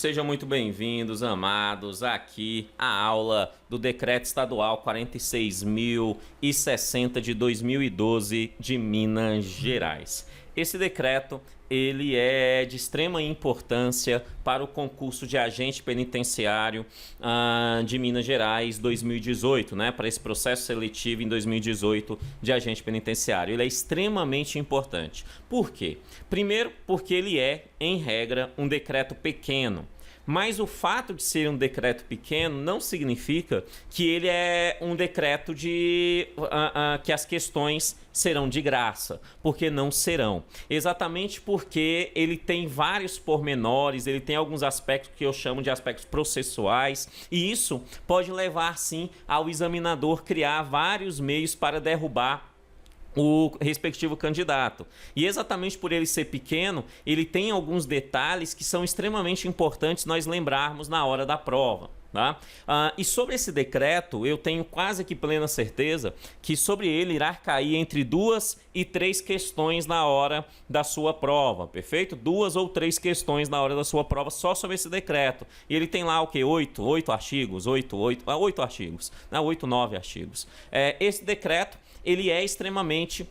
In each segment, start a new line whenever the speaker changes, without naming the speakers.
Sejam muito bem-vindos, amados, aqui à aula do Decreto Estadual 46.060 de 2012 de Minas Gerais. Esse decreto, ele é de extrema importância para o concurso de agente penitenciário de Minas Gerais 2018, né? Para esse processo seletivo em 2018 de agente penitenciário. Ele é extremamente importante. Por quê? Primeiro, porque ele é, em regra, um decreto pequeno. Mas o fato de ser um decreto pequeno não significa que ele é um decreto que as questões serão de graça, porque não serão. Exatamente porque ele tem vários pormenores, ele tem alguns aspectos que eu chamo de aspectos processuais, e isso pode levar, sim, ao examinador criar vários meios para derrubar o respectivo candidato. E exatamente por ele ser pequeno, ele tem alguns detalhes que são extremamente importantes nós lembrarmos na hora da prova. Tá? E sobre esse decreto, eu tenho quase que plena certeza que sobre ele irá cair entre 2 e 3 questões na hora da sua prova, perfeito? 2 ou 3 questões na hora da sua prova só sobre esse decreto. E ele tem lá o que? 8 artigos, 8 artigos, 8, 9 artigos. Esse decreto, ele é extremamente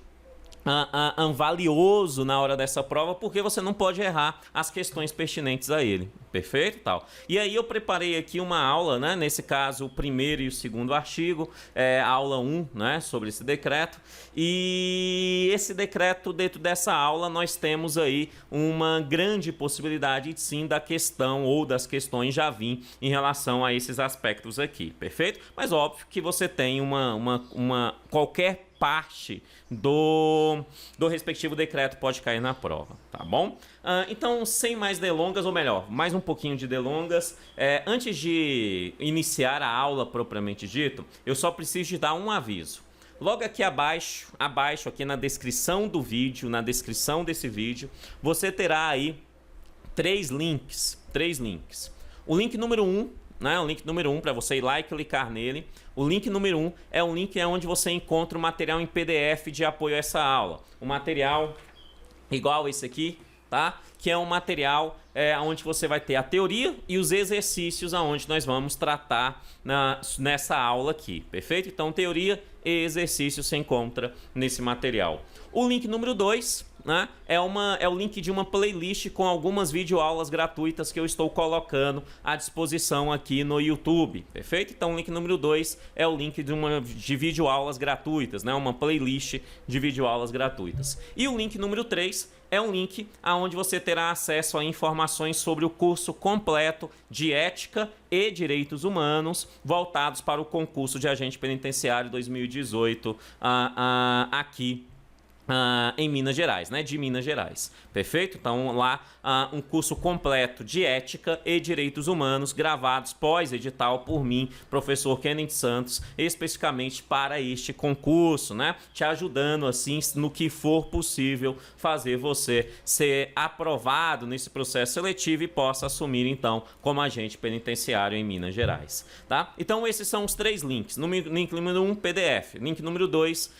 valioso na hora dessa prova, porque você não pode errar as questões pertinentes a ele, perfeito? Tal. E aí eu preparei aqui uma aula, né? Nesse caso, o primeiro e o segundo artigo, a aula 1, né? Sobre esse decreto. E esse decreto, dentro dessa aula, nós temos aí uma grande possibilidade, sim, da questão ou das questões já vir em relação a esses aspectos aqui, perfeito? Mas óbvio que você tem qualquer parte do respectivo decreto pode cair na prova, tá bom? Então, sem mais delongas, ou melhor, mais um pouquinho de delongas, antes de iniciar a aula propriamente dito, eu só preciso te dar um aviso. Logo aqui abaixo aqui na descrição do vídeo, na descrição desse vídeo, você terá aí 3 links. O link número 1, né? O link número 1 para você ir lá e clicar nele. O link número 1 é um link onde você encontra o material em PDF de apoio a essa aula. O material igual esse aqui, tá? Que é um material onde você vai ter a teoria e os exercícios aonde nós vamos tratar nessa aula aqui, perfeito? Então, teoria e exercício se encontra nesse material. O link número 2, né, é o link de uma playlist com algumas videoaulas gratuitas que eu estou colocando à disposição aqui no YouTube, perfeito? Então, o link número 2 é o link de videoaulas gratuitas, né, uma playlist de videoaulas gratuitas. E o link número 3 é um link onde você terá acesso a informações sobre o curso completo de Ética e Direitos Humanos voltados para o concurso de agente penitenciário 2018 aqui em Minas Gerais, né? De Minas Gerais, perfeito? Então lá um curso completo de Ética e Direitos Humanos gravados pós-edital por mim, professor Kenneth Santos, especificamente para este concurso, né? Te ajudando assim no que for possível fazer você ser aprovado nesse processo seletivo e possa assumir então como agente penitenciário em Minas Gerais, tá? Então esses são os 3 links. Link número 1, PDF. Link número 2,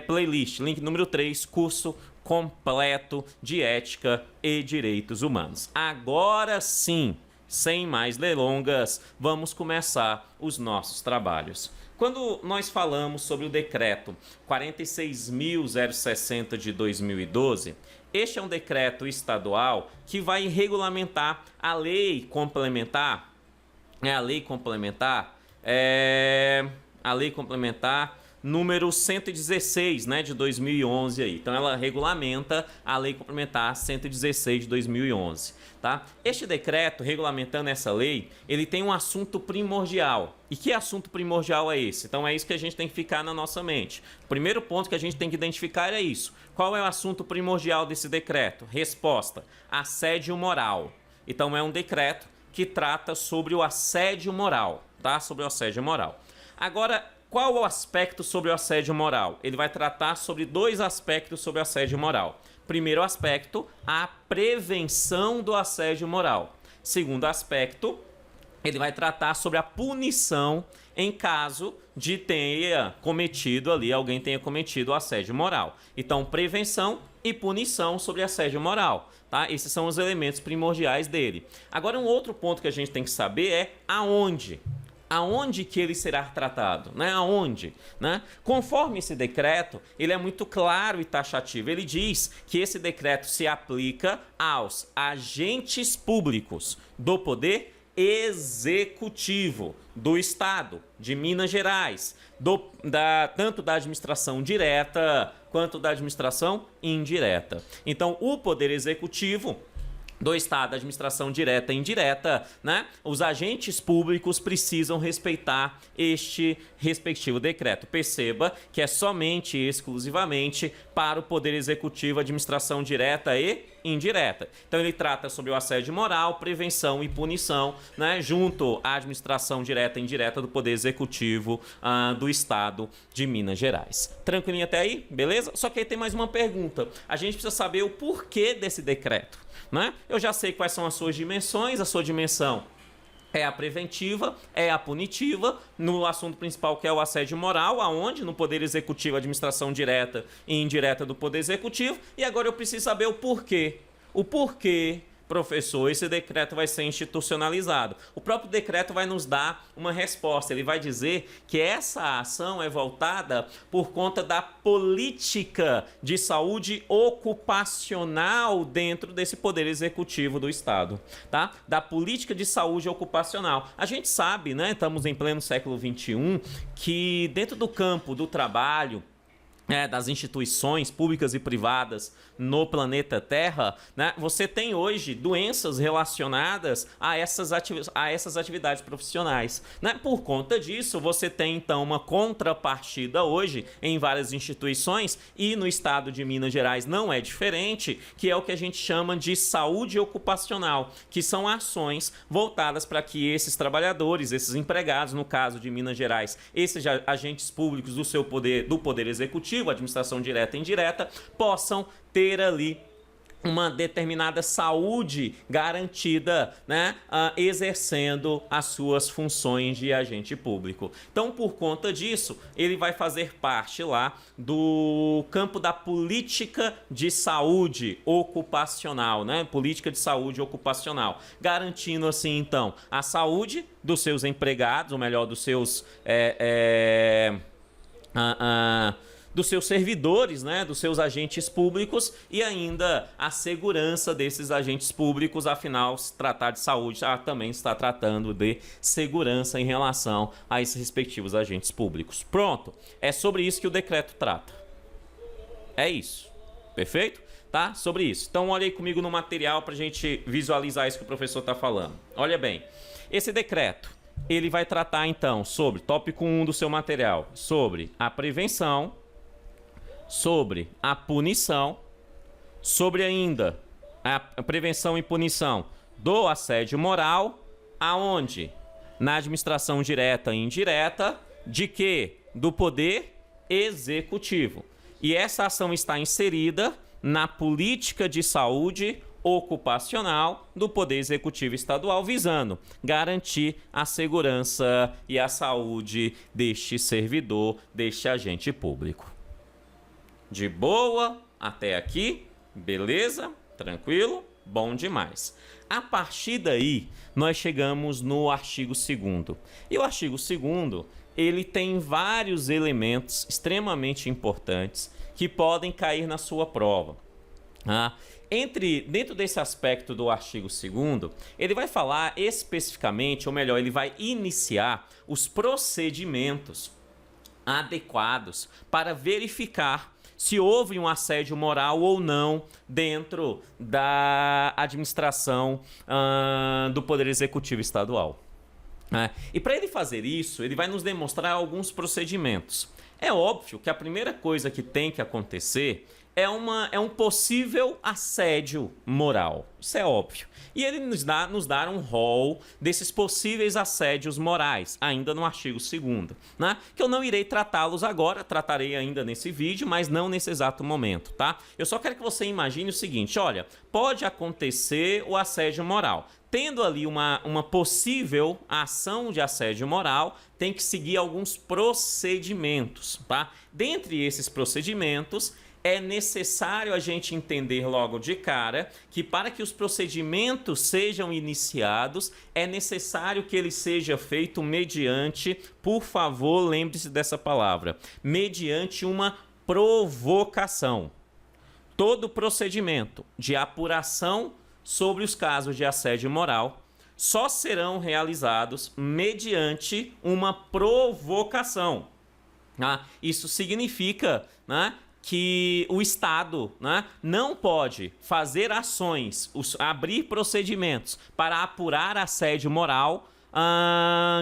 playlist. Link número 3, curso completo de Ética e Direitos Humanos. Agora sim, sem mais delongas, vamos começar os nossos trabalhos. Quando nós falamos sobre o decreto 46.060 de 2012, este é um decreto estadual que vai regulamentar a lei complementar, a lei complementar número 116, né, de 2011 aí. Então ela regulamenta a lei complementar 116 de 2011, tá? Este decreto regulamentando essa lei, ele tem um assunto primordial. E que assunto primordial é esse? Então é isso que a gente tem que ficar na nossa mente. O primeiro ponto que a gente tem que identificar é isso. Qual é o assunto primordial desse decreto? Resposta: assédio moral. Então é um decreto que trata sobre o assédio moral, tá? Sobre o assédio moral. Agora, qual é o aspecto sobre o assédio moral? Ele vai tratar sobre 2 aspectos sobre o assédio moral. Primeiro aspecto, a prevenção do assédio moral. Segundo aspecto, ele vai tratar sobre a punição em caso de alguém tenha cometido assédio moral. Então, prevenção e punição sobre assédio moral. tá? Esses são os elementos primordiais dele. Agora, um outro ponto que a gente tem que saber é aonde. Aonde que ele será tratado, né? Aonde, né? Conforme esse decreto, ele é muito claro e taxativo. Ele diz que esse decreto se aplica aos agentes públicos do poder executivo do Estado de Minas Gerais, tanto da administração direta quanto da administração indireta. Então, o poder executivo do Estado, da administração direta e indireta, né? Os agentes públicos precisam respeitar este respectivo decreto. Perceba que é somente e exclusivamente para o Poder Executivo, administração direta e indireta. Então ele trata sobre o assédio moral, prevenção e punição, né? Junto à administração direta e indireta do Poder Executivo do Estado de Minas Gerais. Tranquilinho até aí? Beleza? Só que aí tem mais uma pergunta. A gente precisa saber o porquê desse decreto, né? Eu já sei quais são as suas dimensões. A sua dimensão é a preventiva, é a punitiva, no assunto principal que é o assédio moral, aonde? No Poder Executivo, administração direta e indireta do Poder Executivo. E agora eu preciso saber o porquê. O porquê, professor, esse decreto vai ser institucionalizado. O próprio decreto vai nos dar uma resposta. Ele vai dizer que essa ação é voltada por conta da política de saúde ocupacional dentro desse poder executivo do Estado, tá? Da política de saúde ocupacional. A gente sabe, né? Estamos em pleno século XXI, que dentro do campo do trabalho, das instituições públicas e privadas no planeta Terra, né, você tem hoje doenças relacionadas a essas atividades profissionais, né? Por conta disso, você tem então uma contrapartida hoje em várias instituições, e no estado de Minas Gerais não é diferente, que é o que a gente chama de saúde ocupacional, que são ações voltadas para que esses trabalhadores, esses empregados, no caso de Minas Gerais, esses agentes públicos do poder executivo, administração direta e indireta, possam ter ali uma determinada saúde garantida, né, exercendo as suas funções de agente público. Então, por conta disso, ele vai fazer parte lá do campo da política de saúde ocupacional, né? Política de saúde ocupacional, garantindo assim, então, a saúde dos seus empregados, ou melhor, dos seus dos seus servidores, né, dos seus agentes públicos, e ainda a segurança desses agentes públicos. Afinal, se tratar de saúde, também está tratando de segurança em relação a esses respectivos agentes públicos. Pronto, é sobre isso que o decreto trata. É isso, perfeito? Tá? Sobre isso. Então, olha aí comigo no material para a gente visualizar isso que o professor está falando. Olha bem, esse decreto, ele vai tratar então sobre, tópico 1 do seu material, sobre a prevenção, sobre a punição, sobre ainda a prevenção e punição do assédio moral, aonde? Na administração direta e indireta, de quê? Do poder executivo. E essa ação está inserida na política de saúde ocupacional do Poder Executivo Estadual, visando garantir a segurança e a saúde deste servidor, deste agente público. De boa até aqui, beleza? Tranquilo? Bom demais. A partir daí, nós chegamos no artigo 2º. E o artigo 2º, ele tem vários elementos extremamente importantes que podem cair na sua prova. Dentro desse aspecto do artigo 2º, ele vai falar especificamente, ou melhor, ele vai iniciar os procedimentos adequados para verificar se houve um assédio moral ou não dentro da administração do Poder Executivo Estadual. E para ele fazer isso, ele vai nos demonstrar alguns procedimentos. É óbvio que a primeira coisa que tem que acontecer é um possível assédio moral. Isso é óbvio. E ele nos dá um rol desses possíveis assédios morais, ainda no artigo 2º, né? Que eu não irei tratá-los agora, tratarei ainda nesse vídeo, mas não nesse exato momento, tá? Eu só quero que você imagine o seguinte, olha, pode acontecer o assédio moral. Tendo ali uma possível ação de assédio moral, tem que seguir alguns procedimentos, tá? Dentre esses procedimentos, é necessário a gente entender logo de cara que para que os procedimentos sejam iniciados, é necessário que ele seja feito mediante, por favor, lembre-se dessa palavra, mediante uma provocação. Todo procedimento de apuração sobre os casos de assédio moral só serão realizados mediante uma provocação. Isso significa, né, que o Estado, né, não pode fazer ações, abrir procedimentos para apurar assédio moral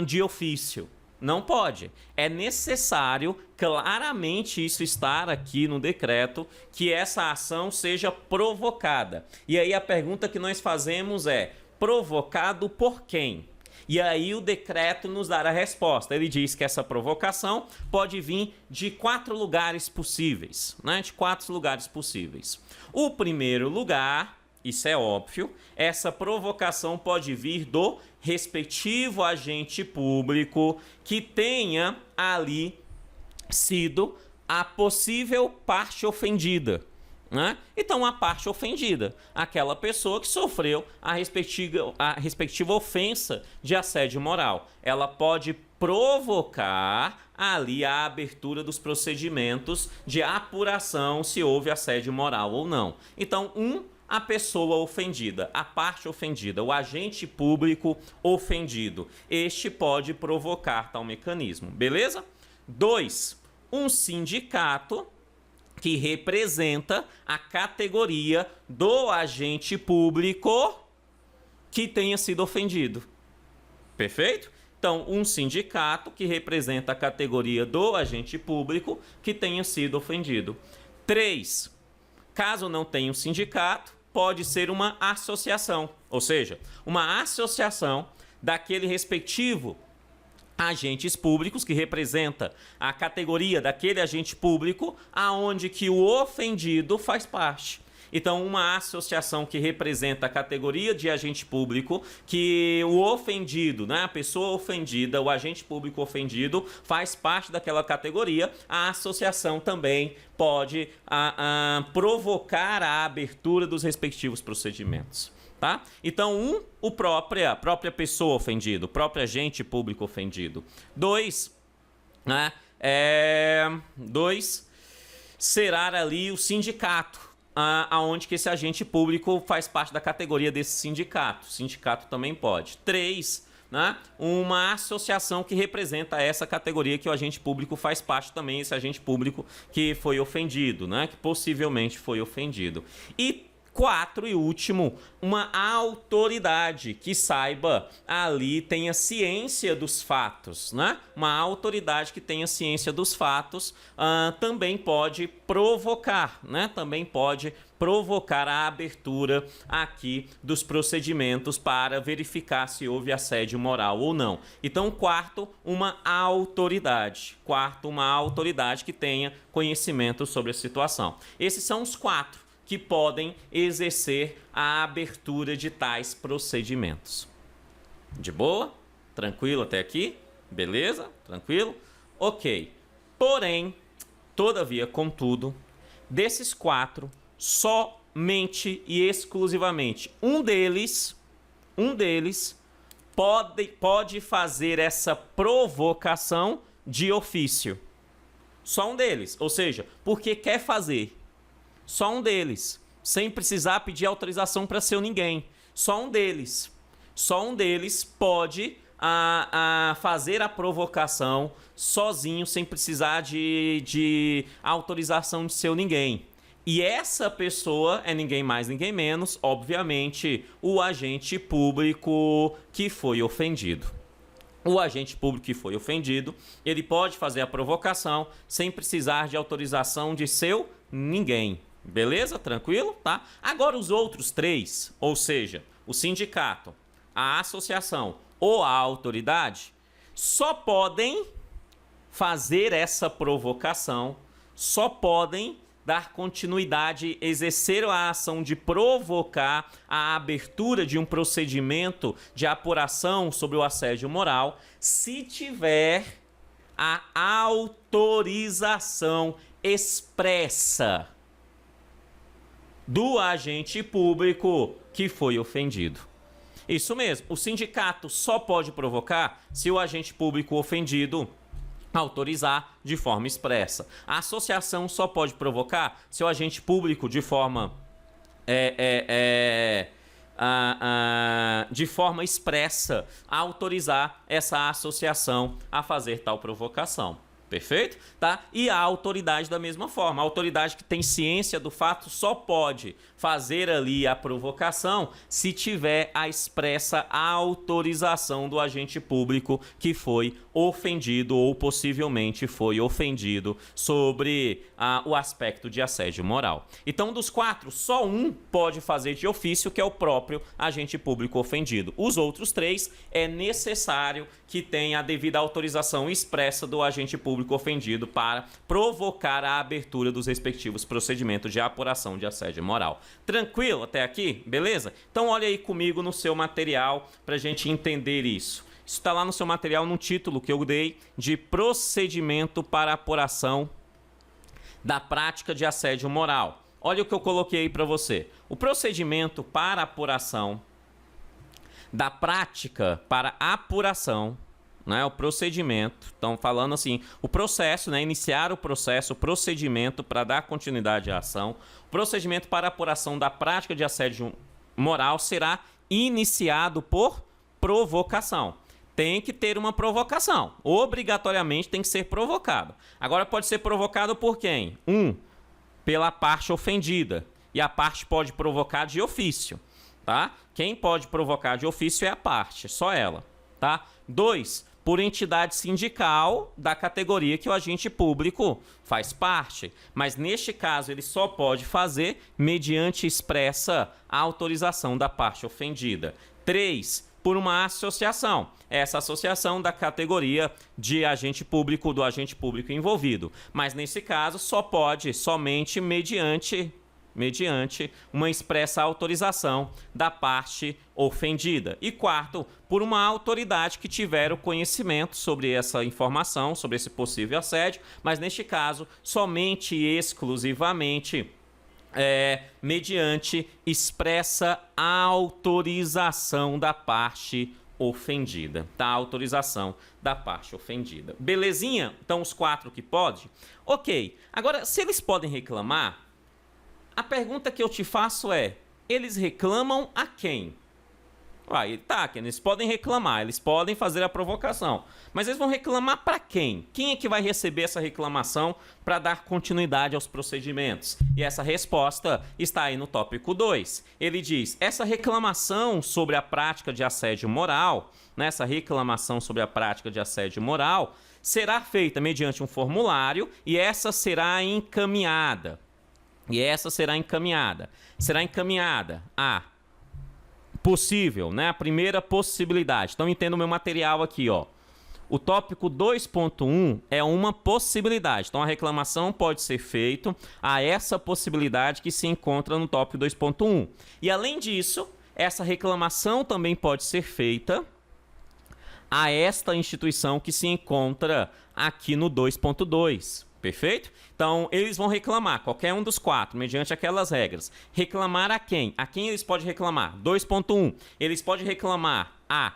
de ofício. Não pode. É necessário, claramente isso estar aqui no decreto, que essa ação seja provocada. E aí a pergunta que nós fazemos é: provocado por quem? E aí o decreto nos dá a resposta. Ele diz que essa provocação pode vir de 4 lugares possíveis, né? De 4 lugares possíveis. O primeiro lugar, isso é óbvio, essa provocação pode vir do respectivo agente público que tenha ali sido a possível parte ofendida, né? Então, a parte ofendida, aquela pessoa que sofreu a respectiva ofensa de assédio moral, ela pode provocar ali a abertura dos procedimentos de apuração se houve assédio moral ou não. Então, a pessoa ofendida, a parte ofendida, o agente público ofendido, este pode provocar tal mecanismo, beleza? 2, um sindicato que representa a categoria do agente público que tenha sido ofendido. Perfeito? Então, um sindicato que representa a categoria do agente público que tenha sido ofendido. 3, caso não tenha um sindicato, pode ser uma associação, ou seja, uma associação daquele respectivo agentes públicos que representa a categoria daquele agente público aonde que o ofendido faz parte. Então, uma associação que representa a categoria de agente público que o ofendido, né, a pessoa ofendida, o agente público ofendido, faz parte daquela categoria, a associação também pode provocar a abertura dos respectivos procedimentos. Tá? Então, a própria pessoa ofendida, o próprio agente público ofendido. 2, né, será ali o sindicato, aonde que esse agente público faz parte da categoria desse sindicato. O sindicato também pode. 3, né, uma associação que representa essa categoria que o agente público faz parte também, esse agente público que foi ofendido, né, que possivelmente foi ofendido. E 4 e último, uma autoridade que saiba ali, tenha ciência dos fatos, né? Uma autoridade que tenha ciência dos fatos também pode provocar, né? Também pode provocar a abertura aqui dos procedimentos para verificar se houve assédio moral ou não. Então, 4, uma autoridade. 4, uma autoridade que tenha conhecimento sobre a situação. Esses são os 4 que podem exercer a abertura de tais procedimentos. De boa? Tranquilo até aqui? Beleza? Tranquilo? Ok. Porém, todavia, contudo, desses 4, somente e exclusivamente um deles pode fazer essa provocação de ofício. Só um deles, ou seja, porque quer fazer. Só um deles, sem precisar pedir autorização para seu ninguém. Só um deles pode fazer a provocação sozinho, sem precisar de autorização de seu ninguém. E essa pessoa é ninguém mais, ninguém menos, obviamente, o agente público que foi ofendido. O agente público que foi ofendido, ele pode fazer a provocação sem precisar de autorização de seu ninguém. Beleza? Tranquilo? Tá? Agora os outros 3, ou seja, o sindicato, a associação ou a autoridade, só podem fazer essa provocação, só podem dar continuidade, exercer a ação de provocar a abertura de um procedimento de apuração sobre o assédio moral, se tiver a autorização expressa do agente público que foi ofendido. Isso mesmo, o sindicato só pode provocar se o agente público ofendido autorizar de forma expressa. A associação só pode provocar se o agente público de forma de forma expressa autorizar essa associação a fazer tal provocação. Perfeito? Tá? E a autoridade da mesma forma. A autoridade que tem ciência do fato só pode fazer ali a provocação se tiver a expressa autorização do agente público que foi ofendido ou possivelmente foi ofendido sobre o aspecto de assédio moral. Então, dos 4, só um pode fazer de ofício, que é o próprio agente público ofendido. Os outros 3 é necessário que tenha a devida autorização expressa do agente público ofendido para provocar a abertura dos respectivos procedimentos de apuração de assédio moral. Tranquilo até aqui? Beleza? Então olha aí comigo no seu material para a gente entender isso. Isso está lá no seu material no título que eu dei de procedimento para apuração da prática de assédio moral. Olha o que eu coloquei aí para você. O procedimento para apuração da prática para apuração, né, o procedimento, estão falando assim, o processo, né, iniciar o processo, o procedimento para dar continuidade à ação, o procedimento para apuração da prática de assédio moral será iniciado por provocação. Tem que ter uma provocação, obrigatoriamente tem que ser provocado. Agora pode ser provocado por quem? Pela parte ofendida, e a parte pode provocar de ofício, tá? Quem pode provocar de ofício é a parte, só ela, tá? 2, por entidade sindical da categoria que o agente público faz parte. Mas, neste caso, ele só pode fazer mediante expressa autorização da parte ofendida. 3, por uma associação. Essa associação da categoria de agente público, do agente público envolvido. Mas, nesse caso, só pode somente mediante uma expressa autorização da parte ofendida. E 4, por uma autoridade que tiver o conhecimento sobre essa informação, sobre esse possível assédio, mas neste caso, somente e exclusivamente mediante expressa autorização da parte ofendida, tá? Autorização da parte ofendida. Belezinha? Então, os 4 que pode? Ok. Agora, se eles podem reclamar, a pergunta que eu te faço é, eles reclamam a quem? Eles podem reclamar, eles podem fazer a provocação, mas eles vão reclamar para quem? Quem é que vai receber essa reclamação para dar continuidade aos procedimentos? E essa resposta está aí no tópico 2. Ele diz, essa reclamação sobre a prática de assédio moral, será feita mediante um formulário e essa será encaminhada. Será encaminhada a possível, né? A primeira possibilidade. Então, entenda o meu material aqui, ó. O tópico 2.1 é uma possibilidade. Então, a reclamação pode ser feita a essa possibilidade que se encontra no tópico 2.1. E, além disso, essa reclamação também pode ser feita a esta instituição que se encontra aqui no 2.2. Perfeito? Então, eles vão reclamar, qualquer um dos 4, mediante aquelas regras. Reclamar a quem? A quem eles podem reclamar? 2.1. Eles podem reclamar a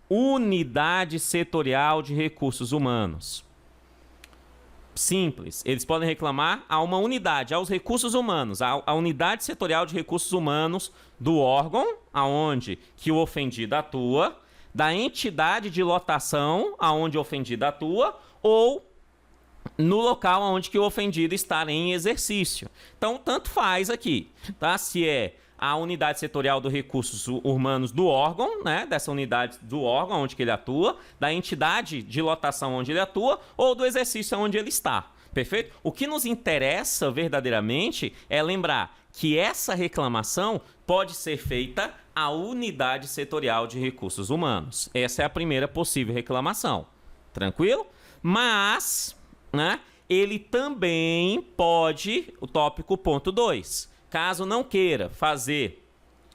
Unidade Setorial de Recursos Humanos. Simples. Eles podem reclamar a uma unidade, aos recursos humanos, a Unidade Setorial de Recursos Humanos do órgão aonde que o ofendido atua, da entidade de lotação aonde o ofendido atua, ou no local onde que o ofendido está em exercício. Então, tanto faz aqui, tá? Se é a unidade setorial dos recursos humanos do órgão, né? Dessa unidade do órgão onde que ele atua, da entidade de lotação onde ele atua, ou do exercício onde ele está. Perfeito? O que nos interessa verdadeiramente é lembrar que essa reclamação pode ser feita à unidade setorial de recursos humanos. Essa é a primeira possível reclamação. Tranquilo? Mas, né, ele também pode, o tópico ponto 2, caso não queira fazer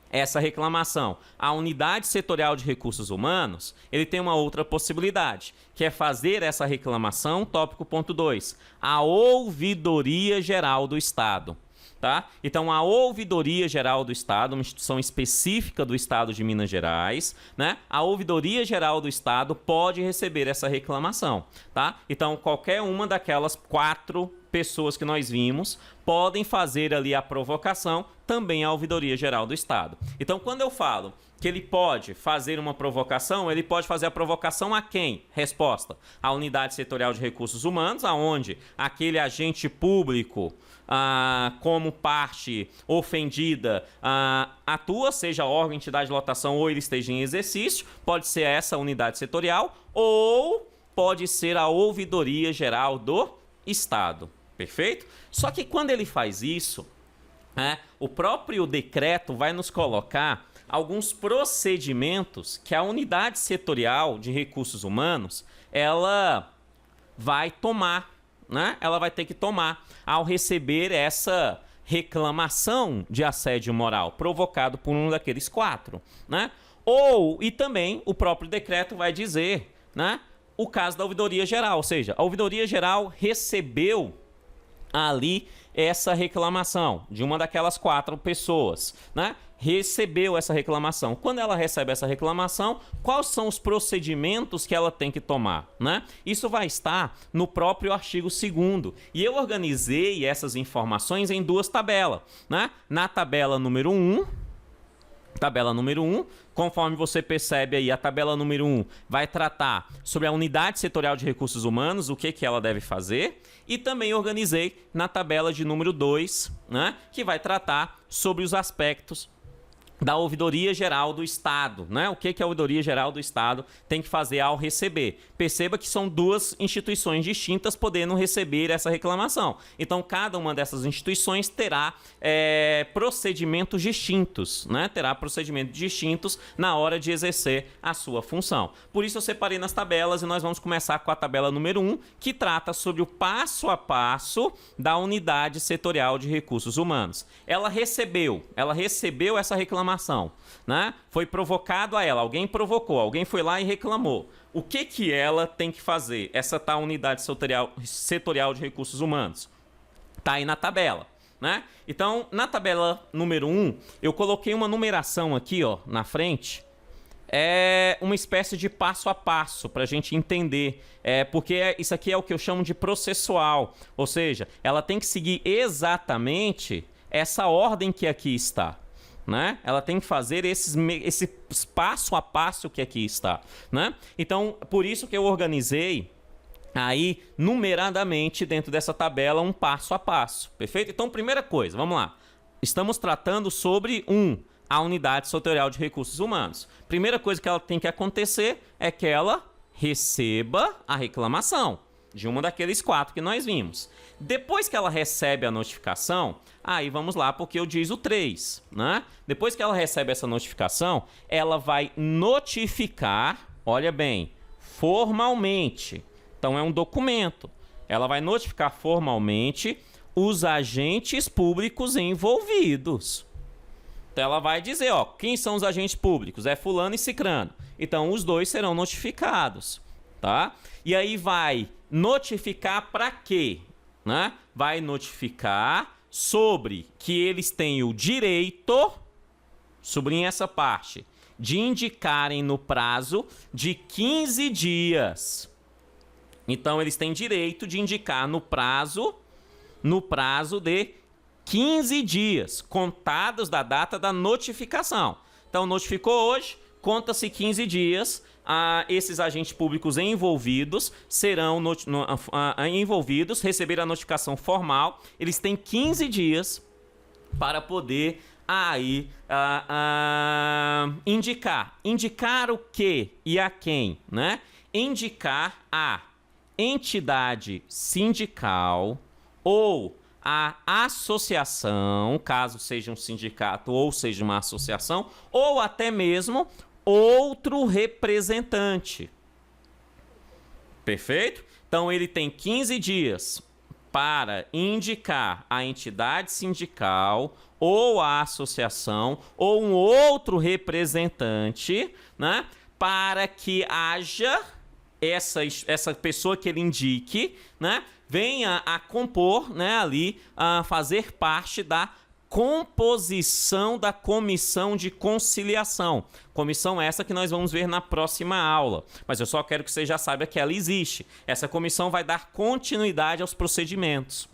essa reclamação à unidade setorial de recursos humanos, ele tem uma outra possibilidade, que é fazer essa reclamação, tópico ponto 2, à Ouvidoria Geral do Estado. Tá? Então, a Ouvidoria Geral do Estado, uma instituição específica do Estado de Minas Gerais, né? A Ouvidoria Geral do Estado pode receber essa reclamação. Tá? Então, qualquer uma daquelas 4 pessoas que nós vimos podem fazer ali a provocação, também a Ouvidoria Geral do Estado. Então, quando eu falo que ele pode fazer uma provocação, ele pode fazer a provocação a quem? Resposta: a Unidade Setorial de Recursos Humanos, aonde aquele agente público, como parte ofendida, atua, seja órgão, entidade, lotação ou ele esteja em exercício, pode ser essa unidade setorial ou pode ser a Ouvidoria Geral do Estado. Perfeito? Só que quando ele faz isso, o próprio decreto vai nos colocar alguns procedimentos que a unidade setorial de recursos humanos ela vai tomar, né? Ela vai ter que tomar ao receber essa reclamação de assédio moral provocado por um daqueles 4, né? E também o próprio decreto vai dizer, né, o caso da Ouvidoria Geral, ou seja, a Ouvidoria Geral recebeu ali essa reclamação de uma daquelas 4 pessoas, né? Recebeu essa reclamação. Quando ela recebe essa reclamação, quais são os procedimentos que ela tem que tomar, né? Isso vai estar no próprio artigo 2º. E eu organizei essas informações em 2 tabelas, né? Na tabela número 1, conforme você percebe aí, a tabela número 1 vai tratar sobre a unidade setorial de recursos humanos, o que ela deve fazer, e também organizei na tabela de número 2, né, que vai tratar sobre os aspectos da Ouvidoria Geral do Estado, né? O que a Ouvidoria Geral do Estado tem que fazer ao receber? Perceba que são 2 instituições distintas podendo receber essa reclamação. Então, cada uma dessas instituições terá procedimentos distintos, né? Terá procedimentos distintos na hora de exercer a sua função. Por isso, eu separei nas tabelas e nós vamos começar com a tabela número 1, que trata sobre o passo a passo da unidade setorial de recursos humanos. Ela recebeu essa reclamação, né? Foi provocado a ela, alguém provocou, alguém foi lá e reclamou. O que ela tem que fazer? Essa tal unidade setorial de recursos humanos tá aí na tabela, né? Então, na tabela número 1, eu coloquei uma numeração aqui, ó, na frente. É uma espécie de passo a passo para a gente entender, porque isso aqui é o que eu chamo de processual, ou seja, ela tem que seguir exatamente essa ordem que aqui está, né? Ela tem que fazer esse passo a passo que aqui está, né? Então, por isso que eu organizei aí numeradamente dentro dessa tabela um passo a passo, perfeito? Então, primeira coisa, vamos lá. Estamos tratando sobre a unidade setorial de recursos humanos. Primeira coisa que ela tem que acontecer é que ela receba a reclamação de uma daqueles 4 que nós vimos. Depois que ela recebe a notificação, aí vamos lá, porque eu diz o 3, né? Depois que ela recebe essa notificação, ela vai notificar, olha bem, formalmente. Então é um documento. Ela vai notificar formalmente os agentes públicos envolvidos. Então ela vai dizer, ó, quem são os agentes públicos? É fulano e cicrano. Então os 2 serão notificados, tá? E aí vai notificar para quê? Né? Vai notificar sobre que eles têm o direito, sublinha essa parte, de indicarem no prazo de 15 dias. Então eles têm direito de indicar no prazo de 15 dias, contados da data da notificação. Então notificou hoje, conta-se 15 dias. Esses agentes públicos envolvidos serão envolvidos, receber a notificação formal. Eles têm 15 dias para poder aí indicar. Indicar o quê e a quem, né? Indicar a entidade sindical ou a associação, caso seja um sindicato ou seja uma associação, ou até mesmo outro representante. Perfeito? Então ele tem 15 dias para indicar a entidade sindical ou a associação ou um outro representante, né, para que haja essa pessoa que ele indique, né, venha a compor, né, ali, a fazer parte da composição da comissão de conciliação. Comissão essa que nós vamos ver na próxima aula. Mas eu só quero que você já saiba que ela existe. Essa comissão vai dar continuidade aos procedimentos.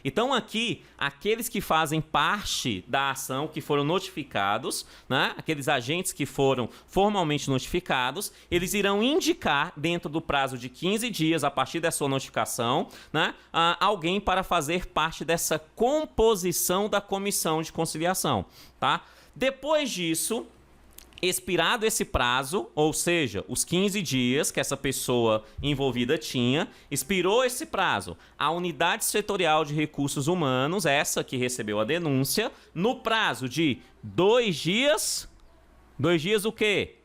Então aqui, aqueles que fazem parte da ação, que foram notificados, né, aqueles agentes que foram formalmente notificados, eles irão indicar, dentro do prazo de 15 dias, a partir da sua notificação, né, alguém para fazer parte dessa composição da comissão de conciliação. Tá? Depois disso, expirado esse prazo, ou seja, os 15 dias que essa pessoa envolvida tinha, expirou esse prazo. A unidade setorial de recursos humanos, essa que recebeu a denúncia, no prazo de 2 dias... 2 dias o quê?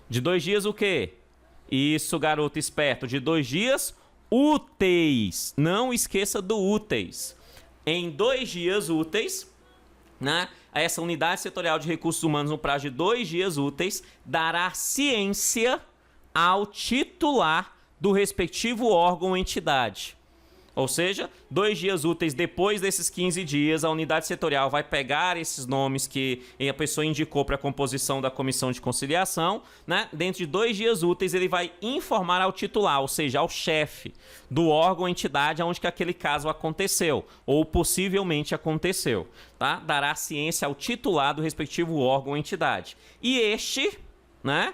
De 2 dias o quê? Isso, garoto esperto. De 2 dias úteis. Não esqueça do úteis. Em 2 dias úteis, né, essa unidade setorial de recursos humanos, no prazo de 2 dias úteis, dará ciência ao titular do respectivo órgão ou entidade. Ou seja, 2 dias úteis depois desses 15 dias, a unidade setorial vai pegar esses nomes que a pessoa indicou para a composição da comissão de conciliação, né? Dentro de 2 dias úteis, ele vai informar ao titular, ou seja, ao chefe do órgão ou entidade onde que aquele caso aconteceu, ou possivelmente aconteceu. Tá? Dará ciência ao titular do respectivo órgão ou entidade. E este, né?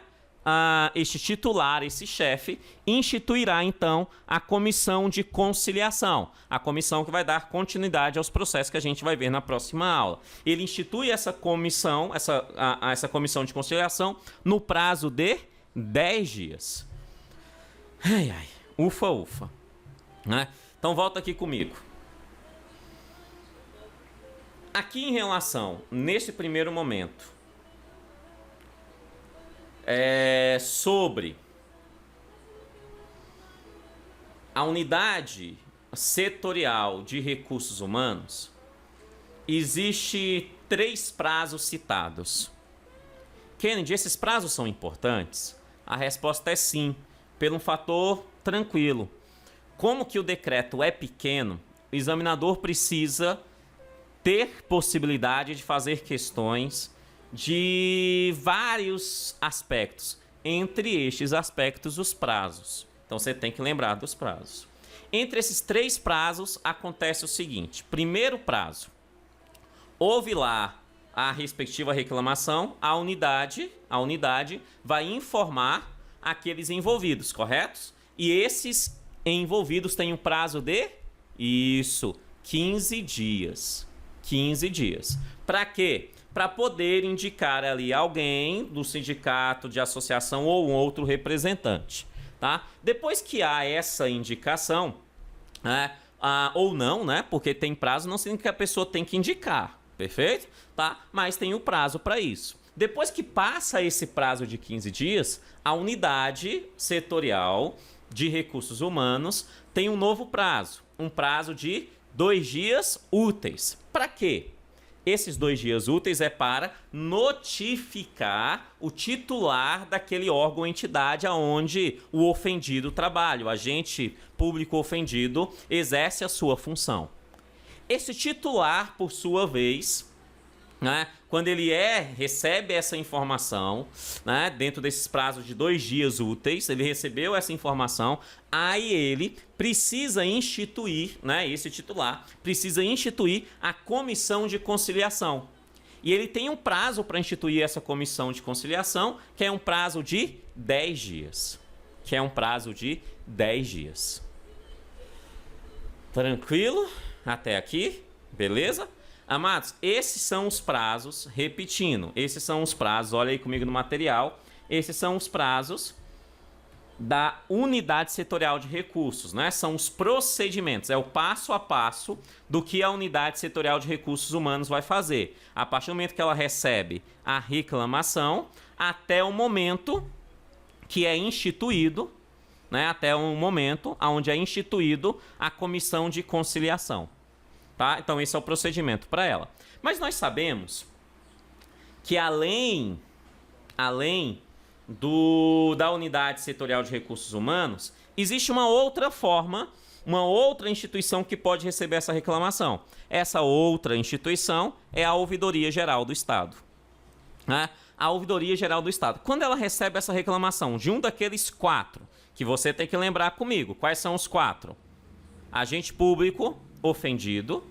Este titular, esse chefe, instituirá então a comissão de conciliação, a comissão que vai dar continuidade aos processos que a gente vai ver na próxima aula. Ele institui essa comissão, essa comissão de conciliação no prazo de 10 dias. Ai, ai, ufa, ufa. Né? Então volta aqui comigo. Aqui em relação, nesse primeiro momento, sobre a unidade setorial de recursos humanos, existe 3 prazos citados. Kennedy, esses prazos são importantes? A resposta é sim, pelo um fator tranquilo. Como que o decreto é pequeno, o examinador precisa ter possibilidade de fazer questões de vários aspectos, entre estes aspectos os prazos. Então você tem que lembrar dos prazos. Entre esses 3 prazos acontece o seguinte: primeiro prazo, houve lá a respectiva reclamação, a unidade vai informar aqueles envolvidos, corretos? E esses envolvidos têm um prazo de 15 dias. 15 dias. Para quê? Para poder indicar ali alguém do sindicato, de associação ou um outro representante, tá? Depois que há essa indicação, ou não, né? Porque tem prazo, não significa que a pessoa tem que indicar, perfeito? Tá? Mas tem o prazo para isso. Depois que passa esse prazo de 15 dias, a unidade setorial de recursos humanos tem um novo prazo, um prazo de 2 dias úteis. Para quê? Esses 2 dias úteis é para notificar o titular daquele órgão ou entidade aonde o ofendido trabalha, o agente público ofendido exerce a sua função. Esse titular, por sua vez, né, quando ele recebe essa informação, né, dentro desses prazos de 2 dias úteis, ele recebeu essa informação, aí ele precisa instituir, né, esse titular precisa instituir a comissão de conciliação. E ele tem um prazo para instituir essa comissão de conciliação, que é um prazo de 10 dias. Tranquilo? Até aqui? Beleza? Amados, esses são os prazos, repetindo, esses são os prazos, olha aí comigo no material, esses são os prazos da unidade setorial de recursos, né? São os procedimentos, é o passo a passo do que a unidade setorial de recursos humanos vai fazer. A partir do momento que ela recebe a reclamação, até o momento que é instituído, né? Até o momento onde é instituído a comissão de conciliação. Tá? Então esse é o procedimento para ela. Mas nós sabemos que além da Unidade Setorial de Recursos Humanos, existe uma outra forma, uma outra instituição que pode receber essa reclamação. Essa outra instituição é a Ouvidoria Geral do Estado. Né? A Ouvidoria Geral do Estado. Quando ela recebe essa reclamação de um daqueles 4, que você tem que lembrar comigo, quais são os 4? Agente público ofendido,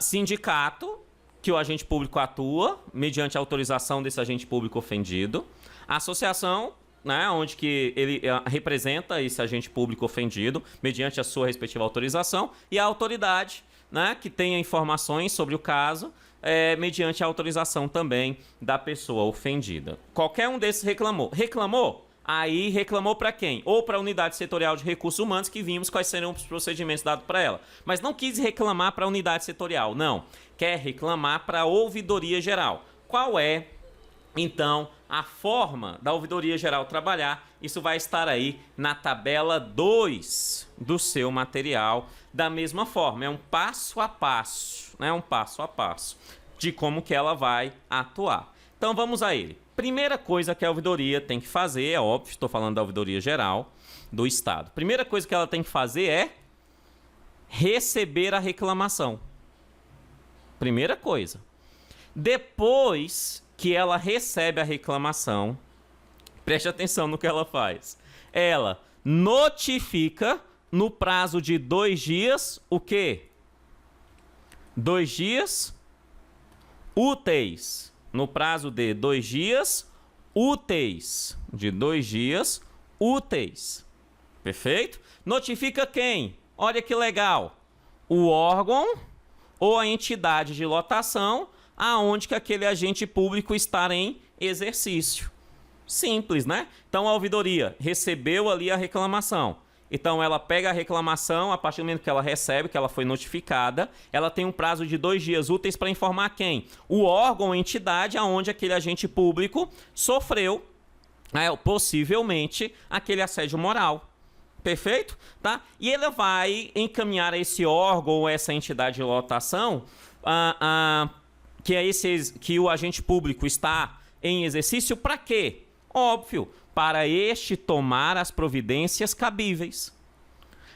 sindicato, que o agente público atua mediante autorização desse agente público ofendido, associação, né, onde que ele representa esse agente público ofendido mediante a sua respectiva autorização, e a autoridade, né, que tenha informações sobre o caso, mediante a autorização também da pessoa ofendida. Qualquer um desses reclamou. Reclamou? Aí reclamou para quem? Ou para a Unidade Setorial de Recursos Humanos, que vimos quais seriam os procedimentos dados para ela. Mas não quis reclamar para a Unidade Setorial, não. Quer reclamar para a Ouvidoria Geral. Qual é, então, a forma da Ouvidoria Geral trabalhar? Isso vai estar aí na tabela 2 do seu material. Da mesma forma, é um passo a passo, né? Um passo a passo de como que ela vai atuar. Então vamos a ele. Primeira coisa que a ouvidoria tem que fazer, é óbvio, estou falando da Ouvidoria Geral do Estado. Primeira coisa que ela tem que fazer é receber a reclamação. Primeira coisa. Depois que ela recebe a reclamação, preste atenção no que ela faz. Ela notifica no prazo de 2 dias o quê? 2 dias úteis. No prazo de 2 dias úteis. De 2 dias úteis. Perfeito? Notifica quem? Olha que legal. O órgão ou a entidade de lotação aonde que aquele agente público está em exercício. Simples, né? Então a ouvidoria recebeu ali a reclamação. Então ela pega a reclamação, a partir do momento que ela recebe, que ela foi notificada, ela tem um prazo de 2 dias úteis para informar quem? O órgão ou entidade aonde aquele agente público sofreu, possivelmente, aquele assédio moral. Perfeito? Tá? E ele vai encaminhar a esse órgão ou essa entidade de lotação que o agente público está em exercício para quê? Óbvio, para este tomar as providências cabíveis.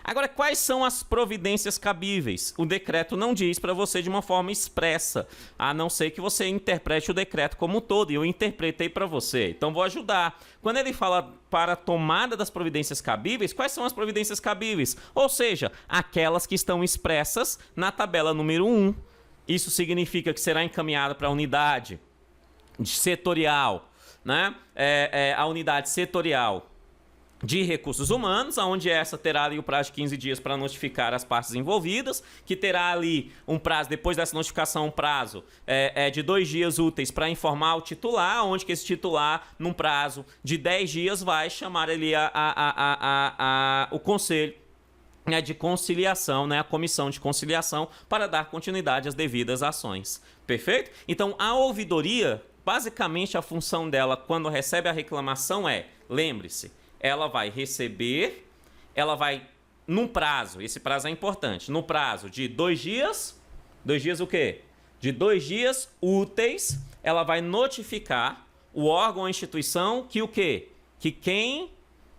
Agora, quais são as providências cabíveis? O decreto não diz para você de uma forma expressa, a não ser que você interprete o decreto como um todo, e eu interpretei para você. Então, vou ajudar. Quando ele fala para a tomada das providências cabíveis, quais são as providências cabíveis? Ou seja, aquelas que estão expressas na tabela número 1. Isso significa que será encaminhada para a unidade setorial, né? A unidade setorial de recursos humanos, onde essa terá ali o prazo de 15 dias para notificar as partes envolvidas, que terá ali um prazo, depois dessa notificação, um prazo de 2 dias úteis para informar o titular, onde que esse titular, num prazo de 10 dias, vai chamar ali o conselho, né, de conciliação, né, a comissão de conciliação, para dar continuidade às devidas ações. Perfeito? Então, a ouvidoria, basicamente, a função dela, quando recebe a reclamação lembre-se, ela vai receber, ela vai, num prazo, esse prazo é importante, no prazo de 2 dias, 2 dias o quê? De 2 dias úteis, ela vai notificar o órgão ou instituição que o quê? Que quem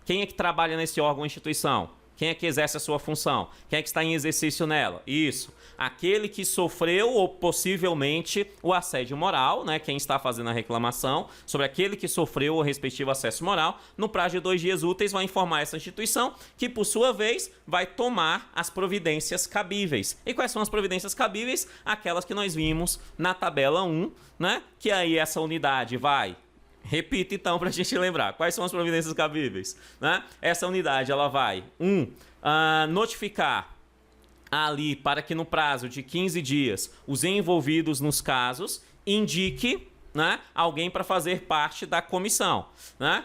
é que trabalha nesse órgão ou instituição? Quem é que exerce a sua função? Quem é que está em exercício nela? Isso. Aquele que sofreu ou possivelmente o assédio moral, né? Quem está fazendo a reclamação sobre aquele que sofreu o respectivo assédio moral, no prazo de 2 dias úteis vai informar essa instituição que, por sua vez, vai tomar as providências cabíveis. E quais são as providências cabíveis? Aquelas que nós vimos na tabela 1, né? Que aí essa unidade vai... Repito, então, para a gente lembrar. Quais são as providências cabíveis? Né? Essa unidade ela vai, notificar ali para que no prazo de 15 dias os envolvidos nos casos indique, né, alguém para fazer parte da comissão. Né?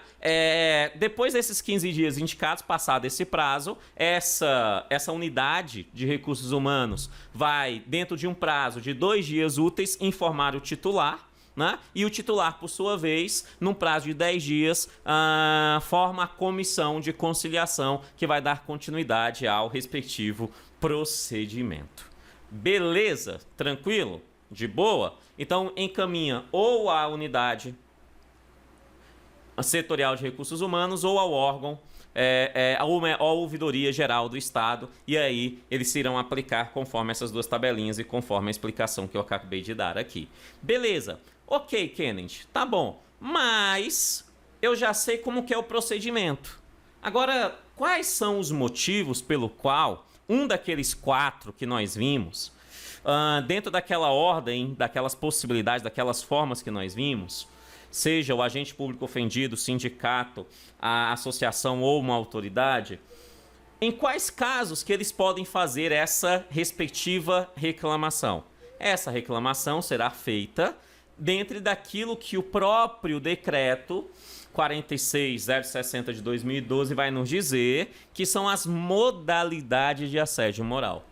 Depois desses 15 dias indicados, passado esse prazo, essa unidade de recursos humanos vai, dentro de um prazo de 2 dias úteis, informar o titular, né? E o titular, por sua vez, num prazo de 10 dias, forma a comissão de conciliação que vai dar continuidade ao respectivo procedimento. Beleza? Tranquilo? De boa? Então, encaminha ou a unidade setorial de recursos humanos ou ao órgão, à ouvidoria geral do Estado, e aí eles irão aplicar conforme essas duas tabelinhas e conforme a explicação que eu acabei de dar aqui. Beleza. Ok, Kennedy, tá bom. Mas eu já sei como que é o procedimento. Agora, quais são os motivos pelo qual um daqueles 4 que nós vimos, dentro daquela ordem, daquelas possibilidades, daquelas formas que nós vimos, seja o agente público ofendido, o sindicato, a associação ou uma autoridade, em quais casos que eles podem fazer essa respectiva reclamação? Essa reclamação será feita dentro daquilo que o próprio decreto 46.060 de 2012 vai nos dizer, que são as modalidades de assédio moral.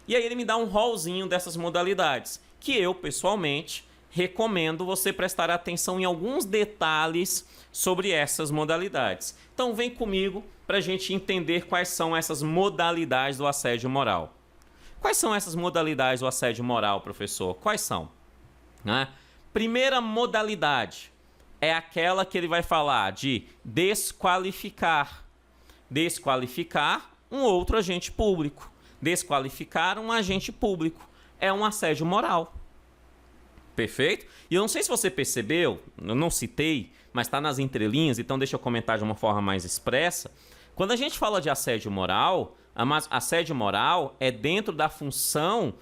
E aí ele me dá um rolzinho dessas modalidades, que eu, pessoalmente, recomendo você prestar atenção em alguns detalhes sobre essas modalidades. Então vem comigo para a gente entender quais são essas modalidades do assédio moral. Quais são essas modalidades do assédio moral, professor? Quais são? Primeira modalidade é aquela que ele vai falar de desqualificar. Desqualificar um outro agente público. Desqualificar um agente público. É um assédio moral. Perfeito? E eu não sei se você percebeu, eu não citei, mas está nas entrelinhas, então deixa eu comentar de uma forma mais expressa. Quando a gente fala de assédio moral, assédio moral é dentro da função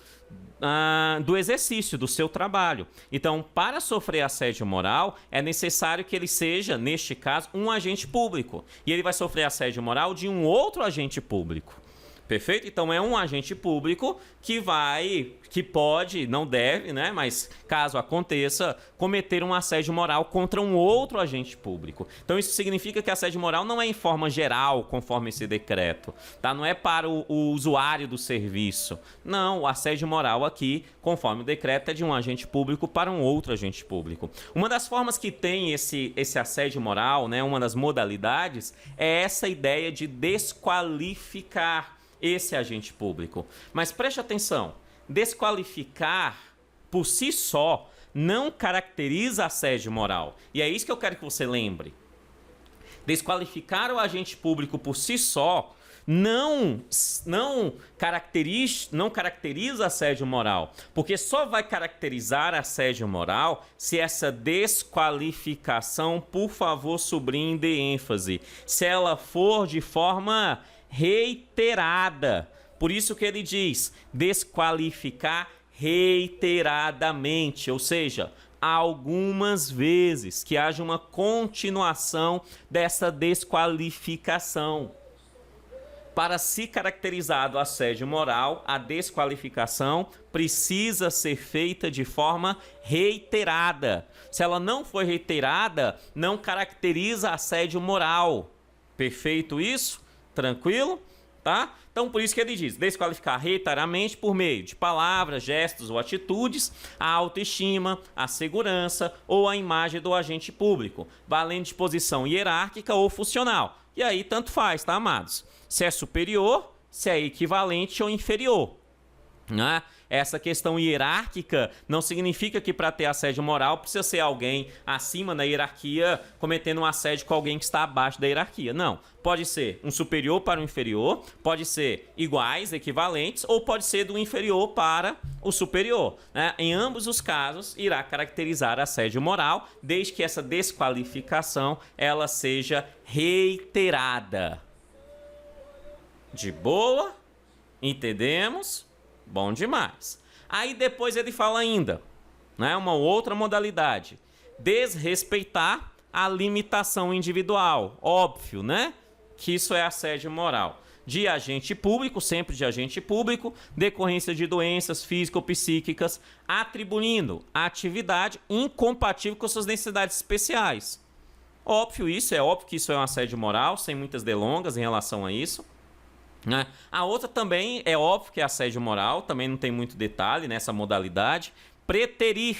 do exercício do seu trabalho. Então, para sofrer assédio moral, é necessário que ele seja, neste caso, um agente público. E ele vai sofrer assédio moral de um outro agente público. Perfeito? Então é um agente público que pode, não deve, né? Mas caso aconteça, cometer um assédio moral contra um outro agente público. Então isso significa que assédio moral não é em forma geral, conforme esse decreto, tá? Não é para o usuário do serviço. Não, o assédio moral aqui, conforme o decreto, é de um agente público para um outro agente público. Uma das formas que tem esse assédio moral, né? Uma das modalidades, é essa ideia de desqualificar esse agente público. Mas preste atenção, desqualificar por si só não caracteriza assédio moral. E é isso que eu quero que você lembre. Desqualificar o agente público por si só não caracteriza assédio moral, porque só vai caracterizar assédio moral se essa desqualificação, por favor, sublinhe, dê ênfase, se ela for de forma reiterada. Por isso que ele diz desqualificar reiteradamente, ou seja, algumas vezes, que haja uma continuação dessa desqualificação. Para se caracterizar do assédio moral, a desqualificação precisa ser feita de forma reiterada. Se ela não for reiterada, não caracteriza assédio moral. Perfeito isso? Tranquilo? Tá? Então, por isso que ele diz, desqualificar reiteradamente por meio de palavras, gestos ou atitudes, a autoestima, a segurança ou a imagem do agente público, valendo de posição hierárquica ou funcional. E aí, tanto faz, tá, amados? Se é superior, se é equivalente ou inferior. Né? Essa questão hierárquica não significa que para ter assédio moral precisa ser alguém acima da hierarquia cometendo um assédio com alguém que está abaixo da hierarquia. Não. Pode ser um superior para o inferior, pode ser iguais, equivalentes, ou pode ser do inferior para o superior. Né? Em ambos os casos, irá caracterizar assédio moral, desde que essa desqualificação ela seja reiterada. De boa? Entendemos? Bom demais. Aí depois ele fala ainda, né, uma outra modalidade, desrespeitar a limitação individual. Óbvio, né, que isso é assédio moral. De agente público, sempre de agente público, decorrência de doenças físico-psíquicas, atribuindo a atividade incompatível com suas necessidades especiais. Óbvio que isso é um assédio moral, sem muitas delongas em relação a isso. Né? A outra também é óbvio que é assédio moral, também não tem muito detalhe nessa modalidade. Preterir,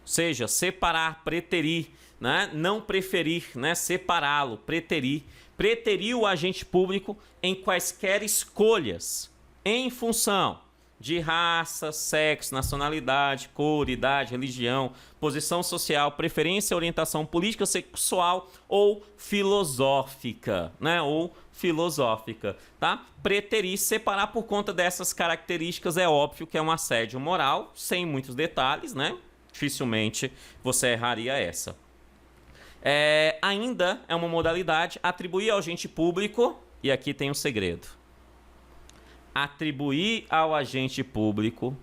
ou seja, separar, preterir, né? Não preferir, né? Separá-lo, preterir. Preterir o agente público em quaisquer escolhas em função de raça, sexo, nacionalidade, cor, idade, religião, posição social, preferência, orientação política, sexual ou filosófica, né? Ou filosófica, tá? Preterir separar por conta dessas características, é óbvio que é um assédio moral, sem muitos detalhes, né? Dificilmente você erraria essa. Ainda é uma modalidade atribuir ao agente público, e aqui tem um segredo. Atribuir ao agente público,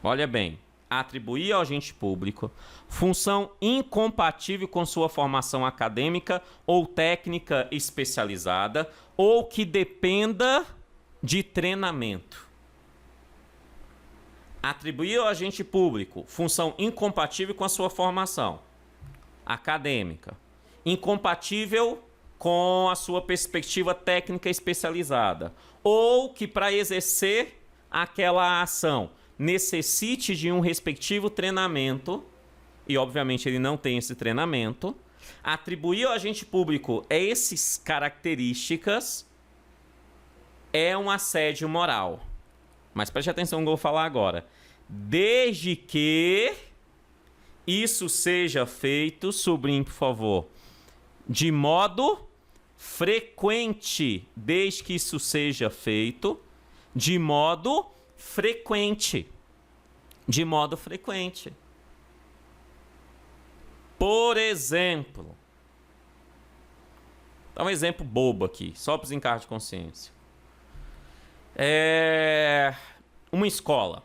olha bem, atribuir ao agente público função incompatível com sua formação acadêmica ou técnica especializada ou que dependa de treinamento. Atribuir ao agente público função incompatível com a sua formação acadêmica, incompatível com a sua perspectiva técnica especializada, ou que para exercer aquela ação necessite de um respectivo treinamento, e obviamente ele não tem esse treinamento, atribuir ao agente público essas características é um assédio moral. Mas preste atenção no que eu vou falar agora. Desde que isso seja feito, sublinhe, por favor, de modo frequente. Desde que isso seja feito de modo frequente. De modo frequente. Por exemplo, dá um exemplo bobo aqui, só para os encargos de consciência. Uma escola.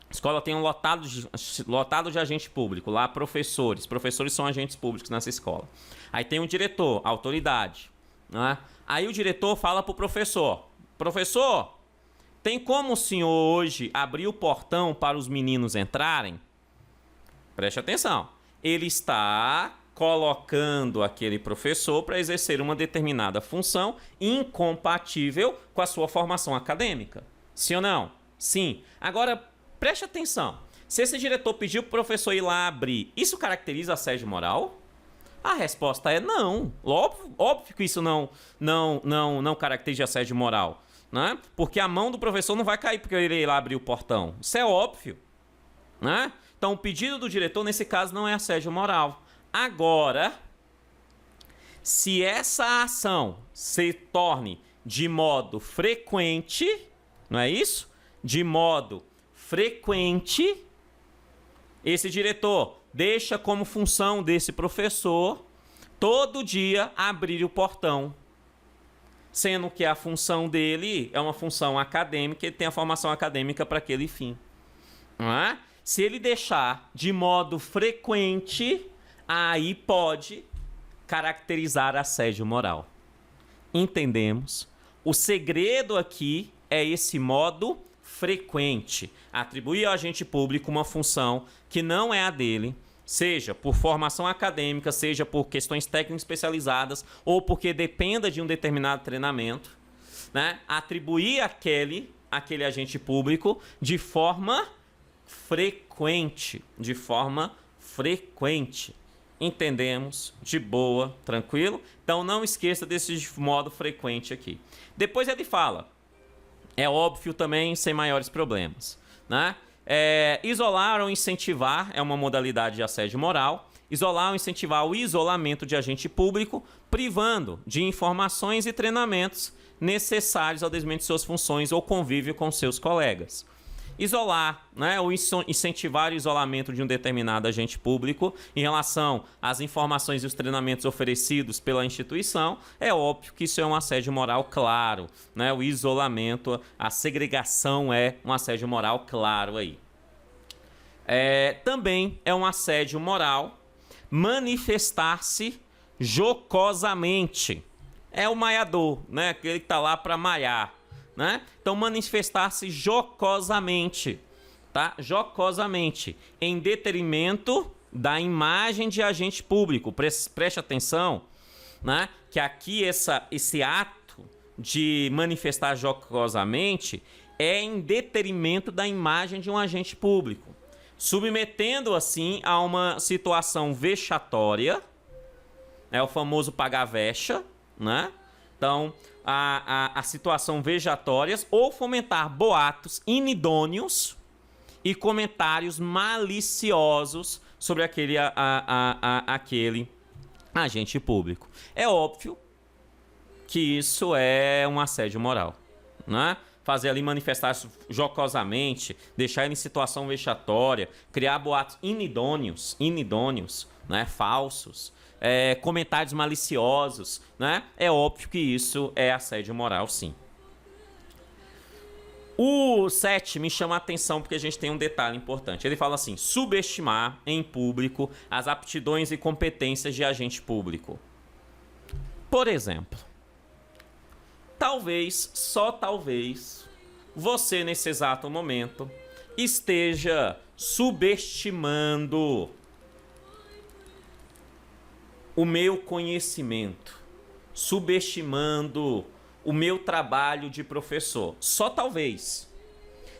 A escola tem um lotado de agente público, lá professores. Professores são agentes públicos nessa escola. Aí tem um diretor, autoridade, né? Aí o diretor fala para o professor: professor, tem como o senhor hoje abrir o portão para os meninos entrarem? Preste atenção. Ele está colocando aquele professor para exercer uma determinada função incompatível com a sua formação acadêmica. Sim ou não? Sim. Agora, preste atenção. Se esse diretor pediu para o professor ir lá abrir, isso caracteriza assédio moral? A resposta é não. Óbvio que isso não caracteriza assédio moral, né? Porque a mão do professor não vai cair porque ele ir lá abrir o portão. Isso é óbvio, né? Então, o pedido do diretor, nesse caso, não é assédio moral. Agora, se essa ação se torne de modo frequente, não é isso? De modo frequente, esse diretor deixa como função desse professor todo dia abrir o portão, sendo que a função dele é uma função acadêmica, ele tem a formação acadêmica para aquele fim, não é? Se ele deixar de modo frequente, aí pode caracterizar assédio moral. Entendemos? O segredo aqui é esse modo frequente. Atribuir ao agente público uma função que não é a dele, seja por formação acadêmica, seja por questões técnicas especializadas ou porque dependa de um determinado treinamento, né? Atribuir aquele agente público de forma frequente. De forma frequente. Entendemos? De boa, tranquilo? Então não esqueça desse modo frequente aqui. Depois ele fala, é óbvio também, sem maiores problemas, né? Isolar ou incentivar é uma modalidade de assédio moral. Isolar ou incentivar o isolamento de agente público, privando de informações e treinamentos necessários ao desempenho de suas funções ou convívio com seus colegas. Isolar, né, ou incentivar o isolamento de um determinado agente público em relação às informações e os treinamentos oferecidos pela instituição, é óbvio que isso é um assédio moral claro, né? O isolamento, a segregação é um assédio moral claro aí. Também é um assédio moral manifestar-se jocosamente. É o maiador, né? Aquele que está lá para maiar. Né? Então, manifestar-se jocosamente, tá? Jocosamente, em detrimento da imagem de agente público. Preste atenção, né? Que aqui esse ato de manifestar jocosamente é em detrimento da imagem de um agente público, submetendo assim a uma situação vexatória, é o famoso pagar vexa, né? Então, a situação vejatórias ou fomentar boatos inidôneos e comentários maliciosos sobre aquele agente público. É óbvio que isso é um assédio moral, né? Fazer ali manifestar jocosamente, deixar ele em situação vexatória, criar boatos inidôneos, né? Falsos, comentários maliciosos, né? É óbvio que isso é assédio moral, sim. O 7 me chama a atenção porque a gente tem um detalhe importante. Ele fala assim: subestimar em público as aptidões e competências de agente público. Por exemplo, talvez, só talvez, você nesse exato momento esteja subestimando o meu conhecimento, subestimando o meu trabalho de professor. Só talvez.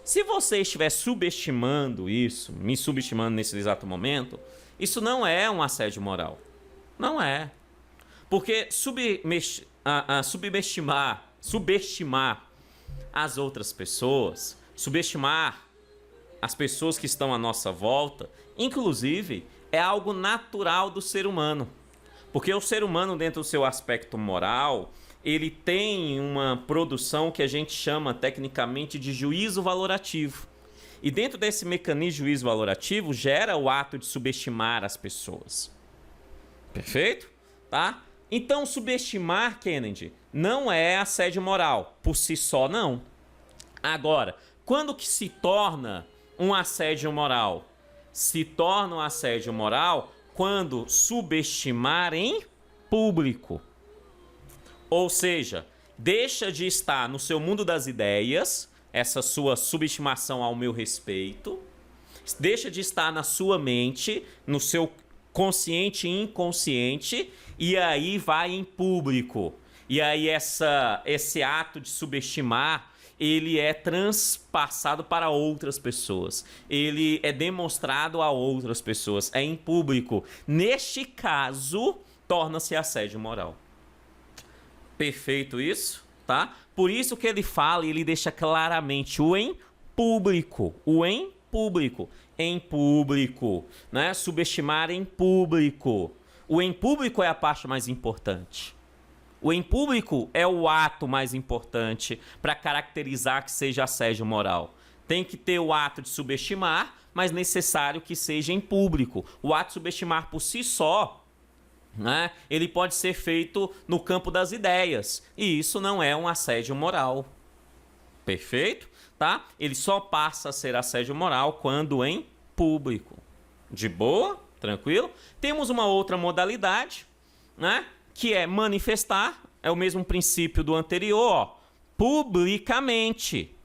Se você estiver subestimando isso, me subestimando nesse exato momento, isso não é um assédio moral. Não é. Porque subestimar as outras pessoas, subestimar as pessoas que estão à nossa volta, inclusive, é algo natural do ser humano. Porque o ser humano, dentro do seu aspecto moral, ele tem uma produção que a gente chama tecnicamente de juízo valorativo. E dentro desse mecanismo de juízo valorativo, gera o ato de subestimar as pessoas. Perfeito? Tá? Então, subestimar, Kennedy, não é assédio moral. Por si só, não. Agora, quando que se torna um assédio moral? Se torna um assédio moral quando subestimar em público. Ou seja, deixa de estar no seu mundo das ideias, essa sua subestimação ao meu respeito, deixa de estar na sua mente, no seu consciente e inconsciente, e aí vai em público. E aí esse ato de subestimar, ele é transpassado para outras pessoas. Ele é demonstrado a outras pessoas. É em público. Neste caso, torna-se assédio moral. Perfeito isso, tá? Por isso que ele fala e ele deixa claramente o em público. O em público. Em público, né? Subestimar em público. O em público é a parte mais importante. O em público é o ato mais importante para caracterizar que seja assédio moral. Tem que ter o ato de subestimar, mas necessário que seja em público. O ato de subestimar por si só, né, ele pode ser feito no campo das ideias. E isso não é um assédio moral. Perfeito? Tá? Ele só passa a ser assédio moral quando em público. De boa? Tranquilo? Temos uma outra modalidade, né? Que é manifestar, é o mesmo princípio do anterior, ó, publicamente.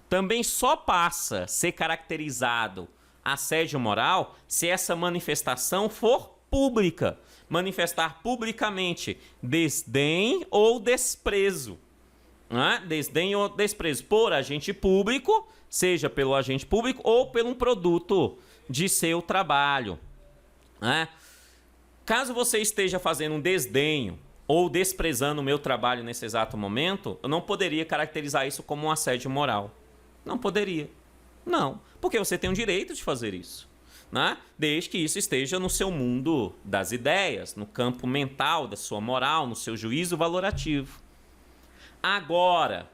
Também só passa a ser caracterizado assédio moral se essa manifestação for pública. Manifestar publicamente desdém ou desprezo. Né? Desdém ou desprezo por agente público, seja pelo agente público ou pelo um produto de seu trabalho. Né? Caso você esteja fazendo um desdenho ou desprezando o meu trabalho nesse exato momento, eu não poderia caracterizar isso como um assédio moral. Não poderia. Não, porque você tem o direito de fazer isso, né? Desde que isso esteja no seu mundo das ideias, no campo mental da sua moral, no seu juízo valorativo. Agora,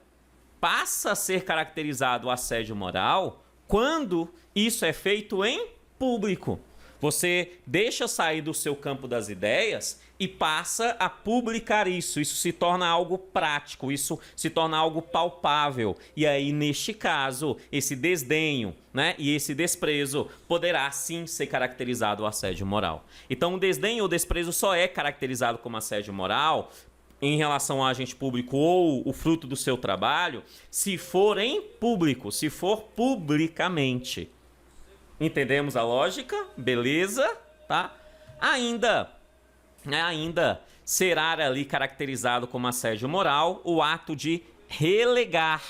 passa a ser caracterizado o assédio moral quando isso é feito em público. Você deixa sair do seu campo das ideias e passa a publicar isso. Isso se torna algo prático, isso se torna algo palpável. E aí, neste caso, esse desdenho, né, e esse desprezo poderá sim ser caracterizado o assédio moral. Então, o desdenho ou desprezo só é caracterizado como assédio moral em relação ao agente público ou o fruto do seu trabalho se for em público, se for publicamente. Entendemos a lógica? Beleza? Tá? Ainda será ali caracterizado como assédio moral o ato de relegar.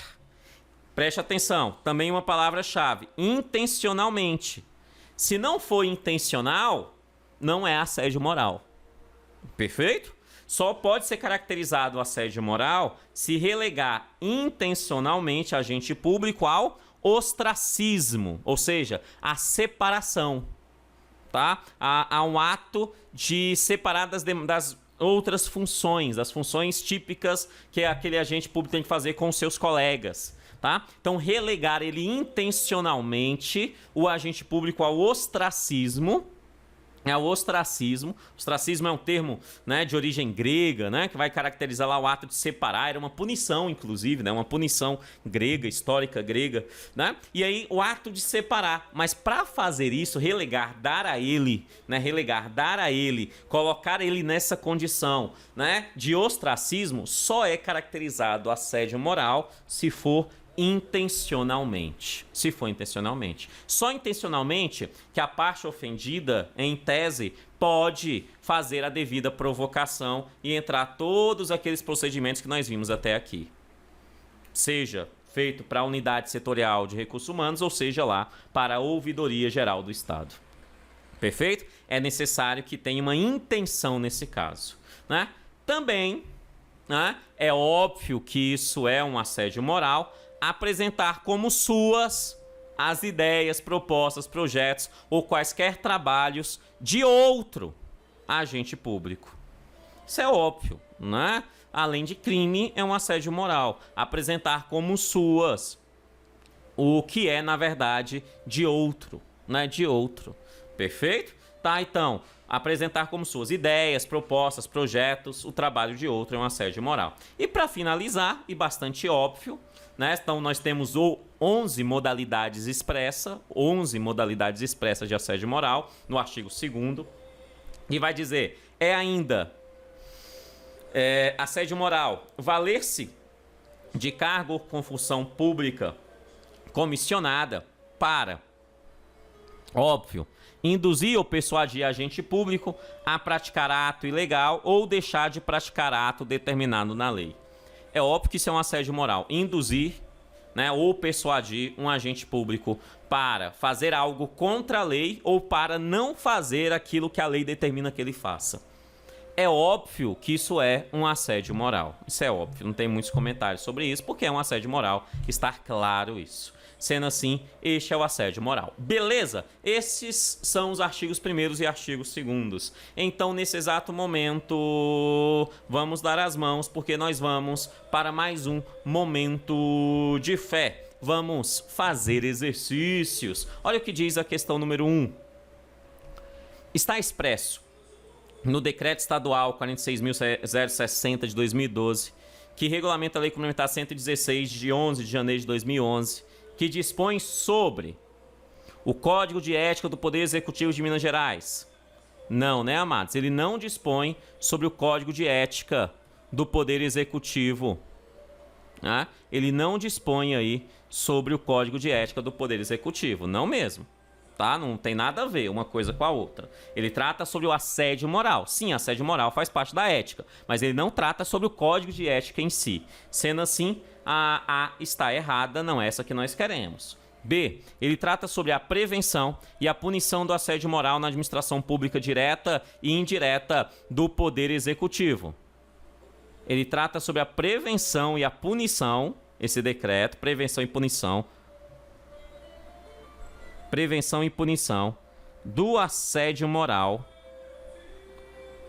Preste atenção, também uma palavra-chave, intencionalmente. Se não for intencional, não é assédio moral. Perfeito? Só pode ser caracterizado assédio moral se relegar intencionalmente agente público ao ostracismo, ou seja, a separação, tá? A um ato de separar das outras funções, das funções típicas que aquele agente público tem que fazer com os seus colegas. Tá? Então, relegar ele intencionalmente, o agente público, ao ostracismo. O ostracismo. Ostracismo é um termo, né, de origem grega, né, que vai caracterizar lá o ato de separar. Era uma punição, inclusive, né, uma punição grega, histórica grega. Né? E aí, o ato de separar. Mas para fazer isso, relegar, dar a ele, né, colocar ele nessa condição, né, de ostracismo, só é caracterizado assédio moral se for intencionalmente. Se for intencionalmente. Só intencionalmente que a parte ofendida, em tese, pode fazer a devida provocação e entrar todos aqueles procedimentos que nós vimos até aqui. Seja feito para a unidade setorial de recursos humanos ou seja lá para a ouvidoria geral do Estado. Perfeito? É necessário que tenha uma intenção nesse caso, né? Também, né, é óbvio que isso é um assédio moral, apresentar como suas as ideias, propostas, projetos ou quaisquer trabalhos de outro agente público. Isso é óbvio, né? Além de crime, é um assédio moral. Apresentar como suas o que é, na verdade, de outro, né? De outro. Perfeito? Tá, então, apresentar como suas ideias, propostas, projetos, o trabalho de outro é um assédio moral. E para finalizar, e bastante óbvio, né? Então, nós temos 11 modalidades expressas de assédio moral no artigo 2º, e vai dizer, assédio moral, valer-se de cargo com função pública comissionada para, óbvio, induzir ou persuadir agente público a praticar ato ilegal ou deixar de praticar ato determinado na lei. É óbvio que isso é um assédio moral. Induzir, né, ou persuadir um agente público para fazer algo contra a lei ou para não fazer aquilo que a lei determina que ele faça. É óbvio que isso é um assédio moral. Isso é óbvio, não tem muitos comentários sobre isso, porque é um assédio moral, está claro isso. Sendo assim, este é o assédio moral. Beleza? Esses são os artigos 1º e artigos 2º. Então, nesse exato momento, vamos dar as mãos, porque nós vamos para mais um momento de fé. Vamos fazer exercícios. Olha o que diz a questão número 1. Está expresso no Decreto Estadual 46.060 de 2012, que regulamenta a Lei Complementar 116 de 11 de janeiro de 2011, que dispõe sobre o Código de Ética do Poder Executivo de Minas Gerais. Não, né, amados? Ele não dispõe sobre o Código de Ética do Poder Executivo. Né? Ele não dispõe aí sobre o Código de Ética do Poder Executivo. Não mesmo. Tá? Não tem nada a ver uma coisa com a outra. Ele trata sobre o assédio moral. Sim, assédio moral faz parte da ética, mas ele não trata sobre o Código de Ética em si. Sendo assim, a A está errada, não é essa que nós queremos. B, ele trata sobre a prevenção e a punição do assédio moral na administração pública direta e indireta do Poder Executivo. Ele trata sobre a prevenção e a punição, esse decreto, prevenção e punição do assédio moral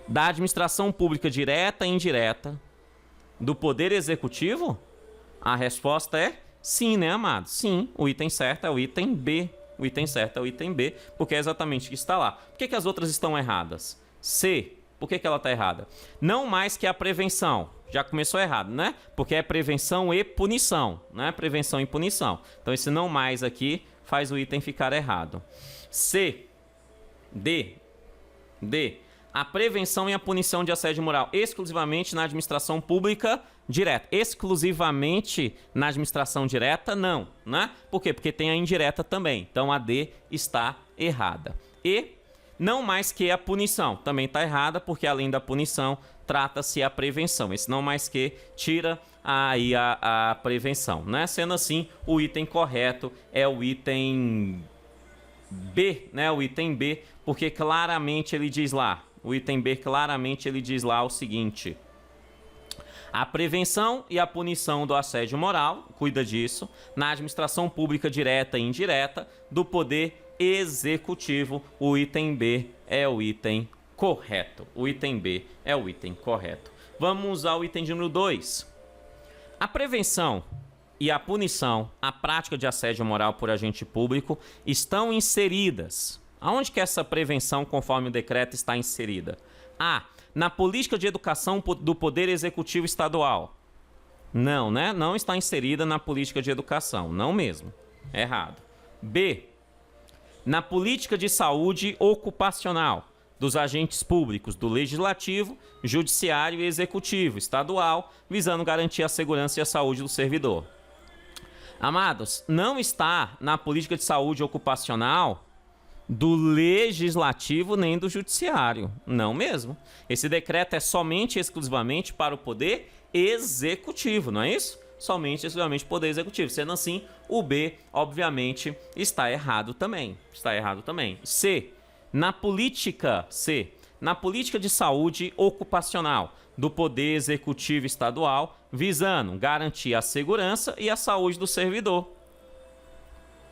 da administração pública direta e indireta do Poder Executivo? A resposta é sim, né, amado? Sim, o item certo é o item B. O item certo é o item B, porque é exatamente o que está lá. Por que as outras estão erradas? C, por que ela está errada? Não mais que a prevenção. Já começou errado, né? Porque é prevenção e punição, né? Prevenção e punição. Então, esse não mais aqui faz o item ficar errado. C, D. A prevenção e a punição de assédio moral exclusivamente na administração pública direta. Exclusivamente na administração direta, não, né? Por quê? Porque tem a indireta também. Então, a D está errada. E não mais que a punição. Também está errada, porque além da punição, trata-se a prevenção. Esse não mais que tira aí a prevenção, né? Sendo assim, o item correto é o item B, né? O item B, porque claramente ele diz lá, O item B claramente ele diz lá o seguinte: a prevenção e a punição do assédio moral, cuida disso, na administração pública direta e indireta do poder executivo. O item B é o item correto. O item B é o item correto. Vamos ao item de número 2. A prevenção e a punição, a prática de assédio moral por agente público estão inseridas. Aonde que essa prevenção, conforme o decreto, está inserida? A. Na política de educação do Poder Executivo Estadual. Não, né? Não está inserida na política de educação. Não mesmo. Errado. B. Na política de saúde ocupacional dos agentes públicos do Legislativo, Judiciário e Executivo Estadual, visando garantir a segurança e a saúde do servidor. Amados, não está na política de saúde ocupacional do Legislativo nem do Judiciário. Não mesmo. Esse decreto é somente e exclusivamente para o Poder Executivo, não é isso? Somente e exclusivamente Poder Executivo. Sendo assim, o B, obviamente, está errado também. Está errado também. C. Na política de saúde ocupacional do Poder Executivo Estadual, visando garantir a segurança e a saúde do servidor.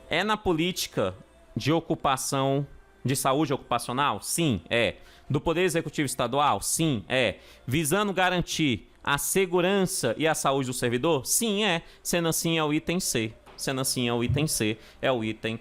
É na política de ocupação, de saúde ocupacional? Sim, é. Do Poder Executivo Estadual? Sim, é. Visando garantir a segurança e a saúde do servidor? Sim, é. Sendo assim, é o item C. Sendo assim, é o item C. É o item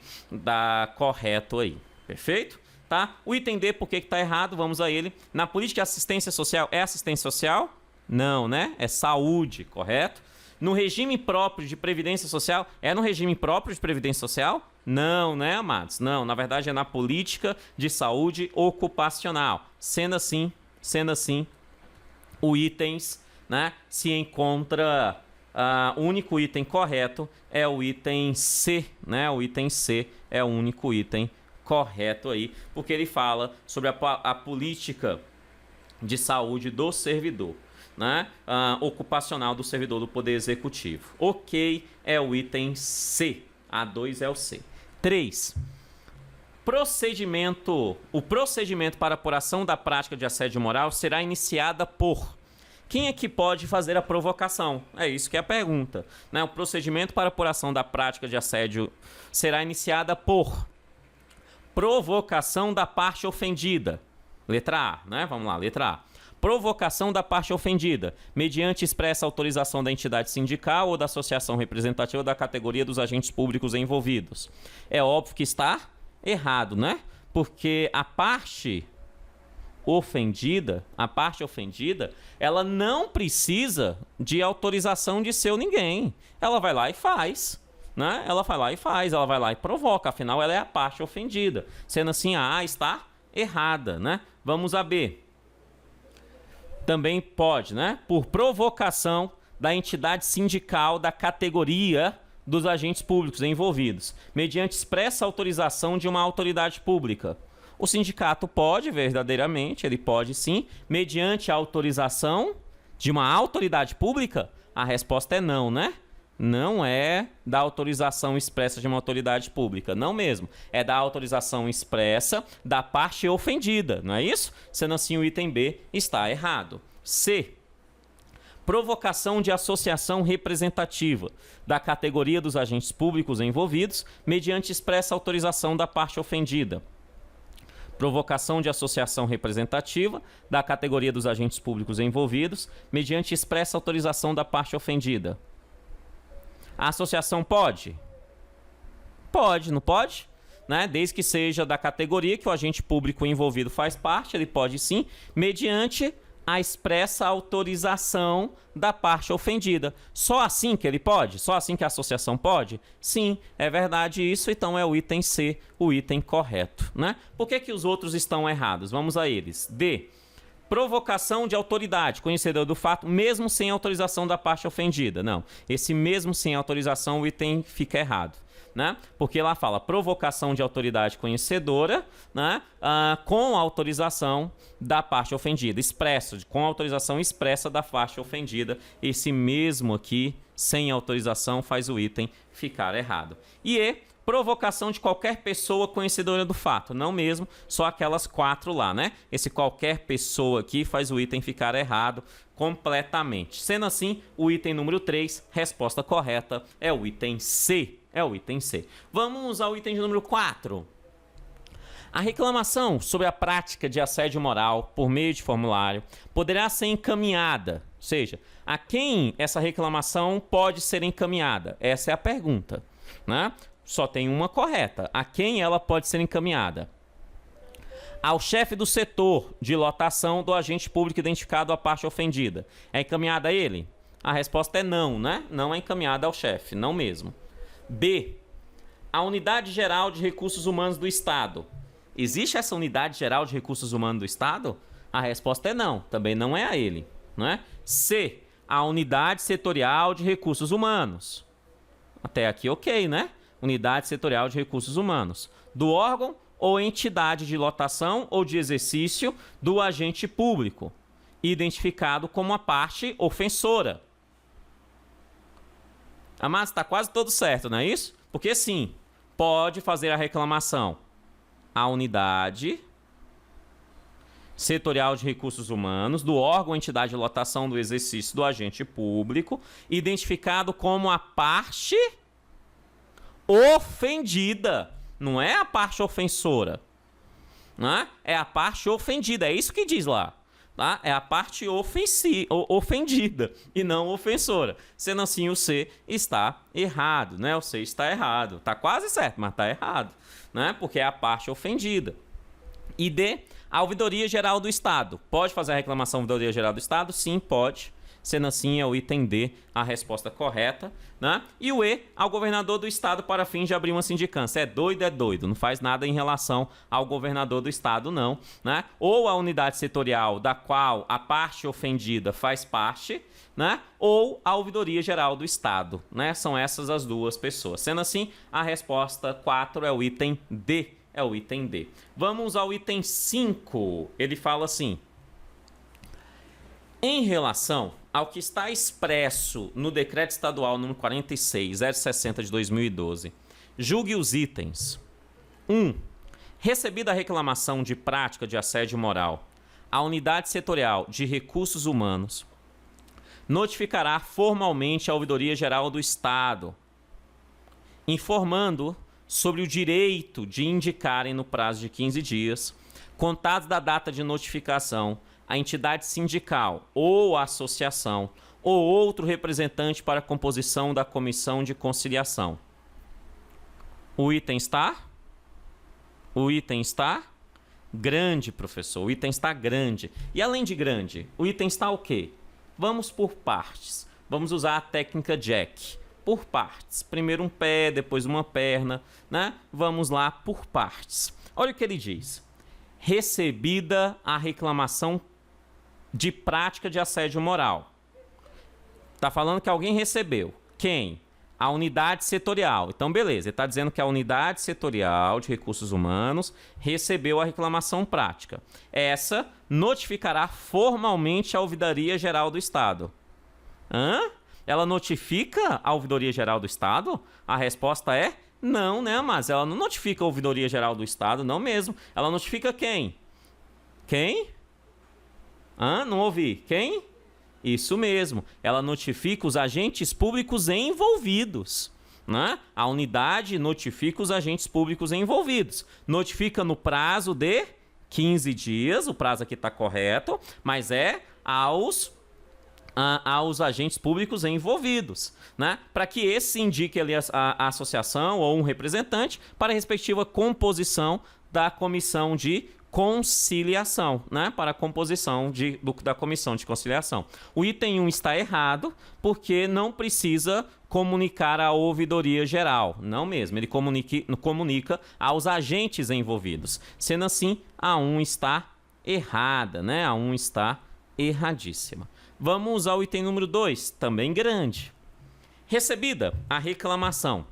correto aí. Perfeito? Tá? O item D, por que está errado? Vamos a ele. Na política de assistência social, é assistência social? Não, né? É saúde, correto? No regime próprio de previdência social, é no regime próprio de previdência social? Não, né, amados? Não, na verdade é na política de saúde ocupacional. Sendo assim, o itens, né, se encontra, o único item correto é o item C, né? O item C é o único item correto aí, porque ele fala sobre a política de saúde do servidor, né? Ocupacional do servidor do Poder Executivo. Ok, é o item C. A2 é o C. 3. O procedimento para apuração da prática de assédio moral será iniciada por... Quem é que pode fazer a provocação? É isso que é a pergunta, né? O procedimento para apuração da prática de assédio será iniciada por provocação da parte ofendida. Letra A, né? Vamos lá, letra A. Provocação da parte ofendida, mediante expressa autorização da entidade sindical ou da associação representativa da categoria dos agentes públicos envolvidos. É óbvio que está errado, né? Porque a parte ofendida, ela não precisa de autorização de seu ninguém. Ela vai lá e faz, né? Ela vai lá e provoca, afinal ela é a parte ofendida. Sendo assim, a A está errada, né? Vamos a B. Também pode, né? Por provocação da entidade sindical da categoria dos agentes públicos envolvidos, mediante expressa autorização de uma autoridade pública. O sindicato pode, verdadeiramente, ele pode sim, mediante a autorização de uma autoridade pública? A resposta é não, né? Não é da autorização expressa de uma autoridade pública, não mesmo. É da autorização expressa da parte ofendida, não é isso? Sendo assim, o item B está errado. C. Provocação de associação representativa da categoria dos agentes públicos envolvidos, mediante expressa autorização da parte ofendida. Provocação de associação representativa da categoria dos agentes públicos envolvidos, mediante expressa autorização da parte ofendida. A associação pode? Pode, não pode? Né? Desde que seja da categoria que o agente público envolvido faz parte, ele pode sim, mediante a expressa autorização da parte ofendida. Só assim que ele pode? Só assim que a associação pode? Sim, é verdade isso, então é o item C, o item correto, né? Por que os outros estão errados? Vamos a eles. D. Provocação de autoridade, conhecedor do fato, mesmo sem autorização da parte ofendida. Não, esse mesmo sem autorização, o item fica errado. né? Porque lá fala provocação de autoridade conhecedora, né? Com autorização da parte ofendida, com autorização expressa da parte ofendida. Esse mesmo aqui, sem autorização, faz o item ficar errado. E provocação de qualquer pessoa conhecedora do fato. Não mesmo, só aquelas 4 lá, né? Esse qualquer pessoa aqui faz o item ficar errado completamente. Sendo assim, o item número 3, resposta correta, é o item C. É o item C. Vamos ao item de número 4. A reclamação sobre a prática de assédio moral por meio de formulário poderá ser encaminhada, ou seja, a quem essa reclamação pode ser encaminhada? Essa é a pergunta, né? Só tem uma correta. A quem ela pode ser encaminhada? Ao chefe do setor de lotação do agente público identificado à parte ofendida. É encaminhada a ele? A resposta é não, né? Não é encaminhada ao chefe, não mesmo. B. A Unidade Geral de Recursos Humanos do Estado. Existe essa Unidade Geral de Recursos Humanos do Estado? A resposta é não, também não é a ele, né? C. A Unidade Setorial de Recursos Humanos. Até aqui ok, né? Unidade Setorial de Recursos Humanos. Do órgão ou entidade de lotação ou de exercício do agente público, identificado como a parte ofensora. Mas está quase todo certo, não é isso? Porque sim, pode fazer a reclamação à unidade setorial de recursos humanos, do órgão ou entidade de lotação do exercício do agente público, identificado como a parte ofendida. Não é a parte ofensora, né? É a parte ofendida, é isso que diz lá. Tá? É a parte ofendida e não ofensora. Sendo assim, o C está errado, né? O C está errado. Está quase certo, mas está errado, né? Porque é a parte ofendida. E D, a Ouvidoria Geral do Estado. Pode fazer a reclamação à Ouvidoria Geral do Estado? Sim, pode. Sendo assim, é o item D a resposta correta, né? E o E, ao governador do estado para fins de abrir uma sindicância. É doido, não faz nada em relação ao governador do estado, não, né? Ou a unidade setorial da qual a parte ofendida faz parte, né? Ou a Ouvidoria Geral do Estado, né? São essas as duas pessoas. Sendo assim, a resposta 4 é o item D. É o item D. Vamos ao item 5. Ele fala assim: em relação ao que está expresso no Decreto Estadual número 46.060 de 2012, julgue os itens. 1. Recebida a reclamação de prática de assédio moral, a Unidade Setorial de Recursos Humanos notificará formalmente a Ouvidoria Geral do Estado, informando sobre o direito de indicarem no prazo de 15 dias, contados da data de notificação, a entidade sindical ou associação ou outro representante para a composição da comissão de conciliação. O item está? O item está grande, professor. O item está grande. E além de grande, o item está o quê? Vamos por partes. Vamos usar a técnica Jack. Por partes. Primeiro um pé, depois uma perna, né? Vamos lá por partes. Olha o que ele diz. Recebida a reclamação de prática de assédio moral. Está falando que alguém recebeu. Quem? A unidade setorial. Então, beleza. Ele está dizendo que a unidade setorial de recursos humanos recebeu a reclamação prática. Essa notificará formalmente a Ouvidoria Geral do Estado. Ela notifica a Ouvidoria Geral do Estado? A resposta é não, né, mas ela não notifica a Ouvidoria Geral do Estado, não mesmo. Ela notifica quem? Quem? Não ouvi. Quem? Isso mesmo. Ela notifica os agentes públicos envolvidos, né? A unidade notifica os agentes públicos envolvidos. Notifica no prazo de 15 dias. O prazo aqui está correto, mas é aos agentes públicos envolvidos, né? Para que esse indique ali a associação ou um representante para a respectiva composição da comissão de conciliação, né? Para a composição da comissão de conciliação. O item 1 está errado porque não precisa comunicar à Ouvidoria Geral. Não mesmo, ele comunica aos agentes envolvidos. Sendo assim, a 1 está errada, né? A 1 está erradíssima. Vamos ao item número 2, também grande. Recebida a reclamação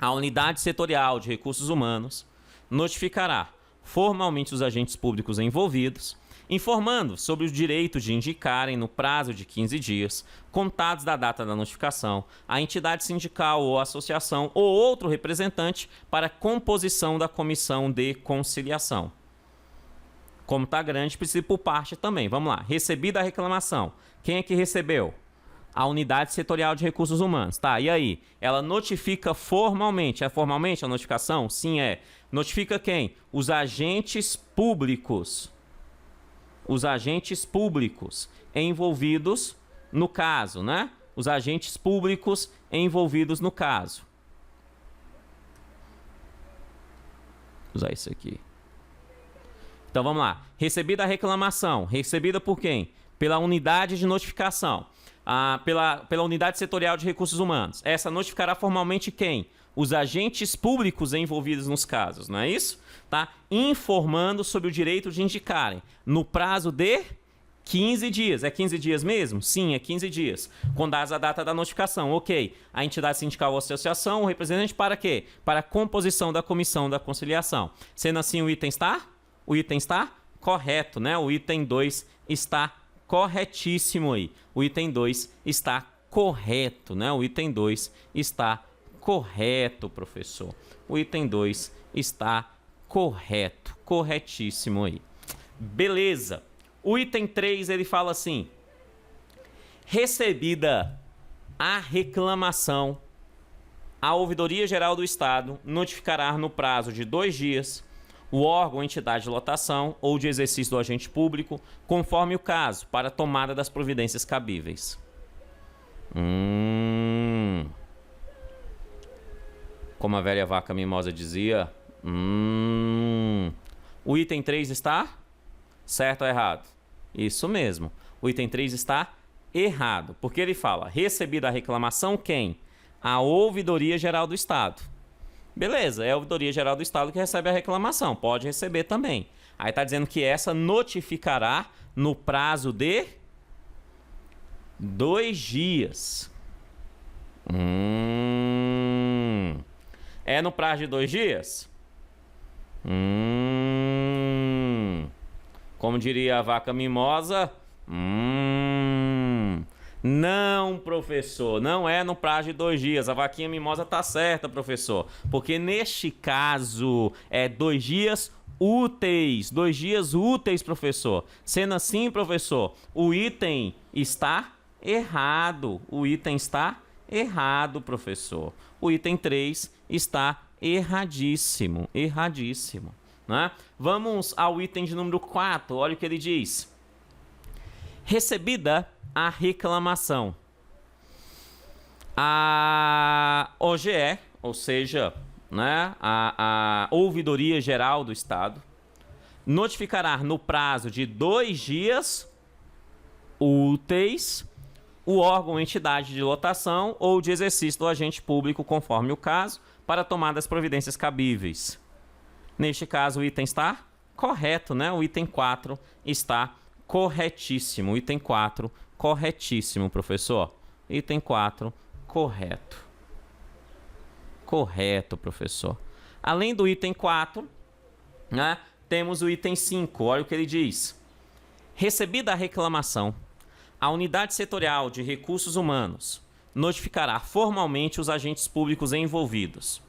A unidade setorial de recursos humanos notificará formalmente os agentes públicos envolvidos, informando sobre os direitos de indicarem, no prazo de 15 dias, contados da data da notificação, a entidade sindical ou associação ou outro representante para composição da comissão de conciliação. Como está grande, precisa ir por parte também. Vamos lá. Recebida a reclamação. Quem é que recebeu? A unidade setorial de recursos humanos. Tá, e aí? Ela notifica formalmente. É formalmente a notificação? Sim, é. Notifica quem? Os agentes públicos. Os agentes públicos envolvidos no caso, né? Os agentes públicos envolvidos no caso. Vou usar isso aqui. Então vamos lá. Recebida a reclamação. Recebida por quem? Pela unidade de notificação. Pela unidade setorial de recursos humanos. Essa notificará formalmente quem? Os agentes públicos envolvidos nos casos, não é isso? Tá? Informando sobre o direito de indicarem no prazo de 15 dias. É 15 dias mesmo? Sim, é 15 dias. Com dados a data da notificação. Ok. A entidade sindical ou associação, o representante para quê? Para a composição da comissão da conciliação. Sendo assim, o item está? O item está correto, né? O item 2 está corretíssimo aí. O item 2 está correto, né? O item 2 está correto, professor. O item 2 está correto, corretíssimo aí. Beleza. O item 3, ele fala assim: recebida a reclamação, a Ouvidoria Geral do Estado notificará no prazo de 2 dias o órgão ou entidade de lotação ou de exercício do agente público, conforme o caso, para a tomada das providências cabíveis. Como a velha vaca mimosa dizia. O item 3 está certo ou errado? Isso mesmo. O item 3 está errado. Porque ele fala, recebida a reclamação, quem? A Ouvidoria Geral do Estado. Beleza, é a Ouvidoria Geral do Estado que recebe a reclamação. Pode receber também. Aí está dizendo que essa notificará no prazo de 2 dias. É no prazo de 2 dias? Como diria a vaca mimosa, não, professor, não é no prazo de 2 dias. A vaquinha mimosa tá certa, professor. Porque neste caso é 2 dias úteis. 2 dias úteis, professor. Sendo assim, professor, o item está errado. O item está errado, professor. O item 3 está erradíssimo. Erradíssimo, né? Vamos ao item de número 4. Olha o que ele diz. Recebida a reclamação, a OGE, ou seja, né, a Ouvidoria Geral do Estado, notificará no prazo de 2 dias úteis o órgão ou entidade de lotação ou de exercício do agente público, conforme o caso, para tomar das providências cabíveis. Neste caso, o item está correto, né? O item 4 está corretíssimo. O item 4, corretíssimo, professor. Item 4, correto. Correto, professor. Além do item 4, né, temos o item 5. Olha o que ele diz. Recebida a reclamação, a unidade setorial de recursos humanos notificará formalmente os agentes públicos envolvidos,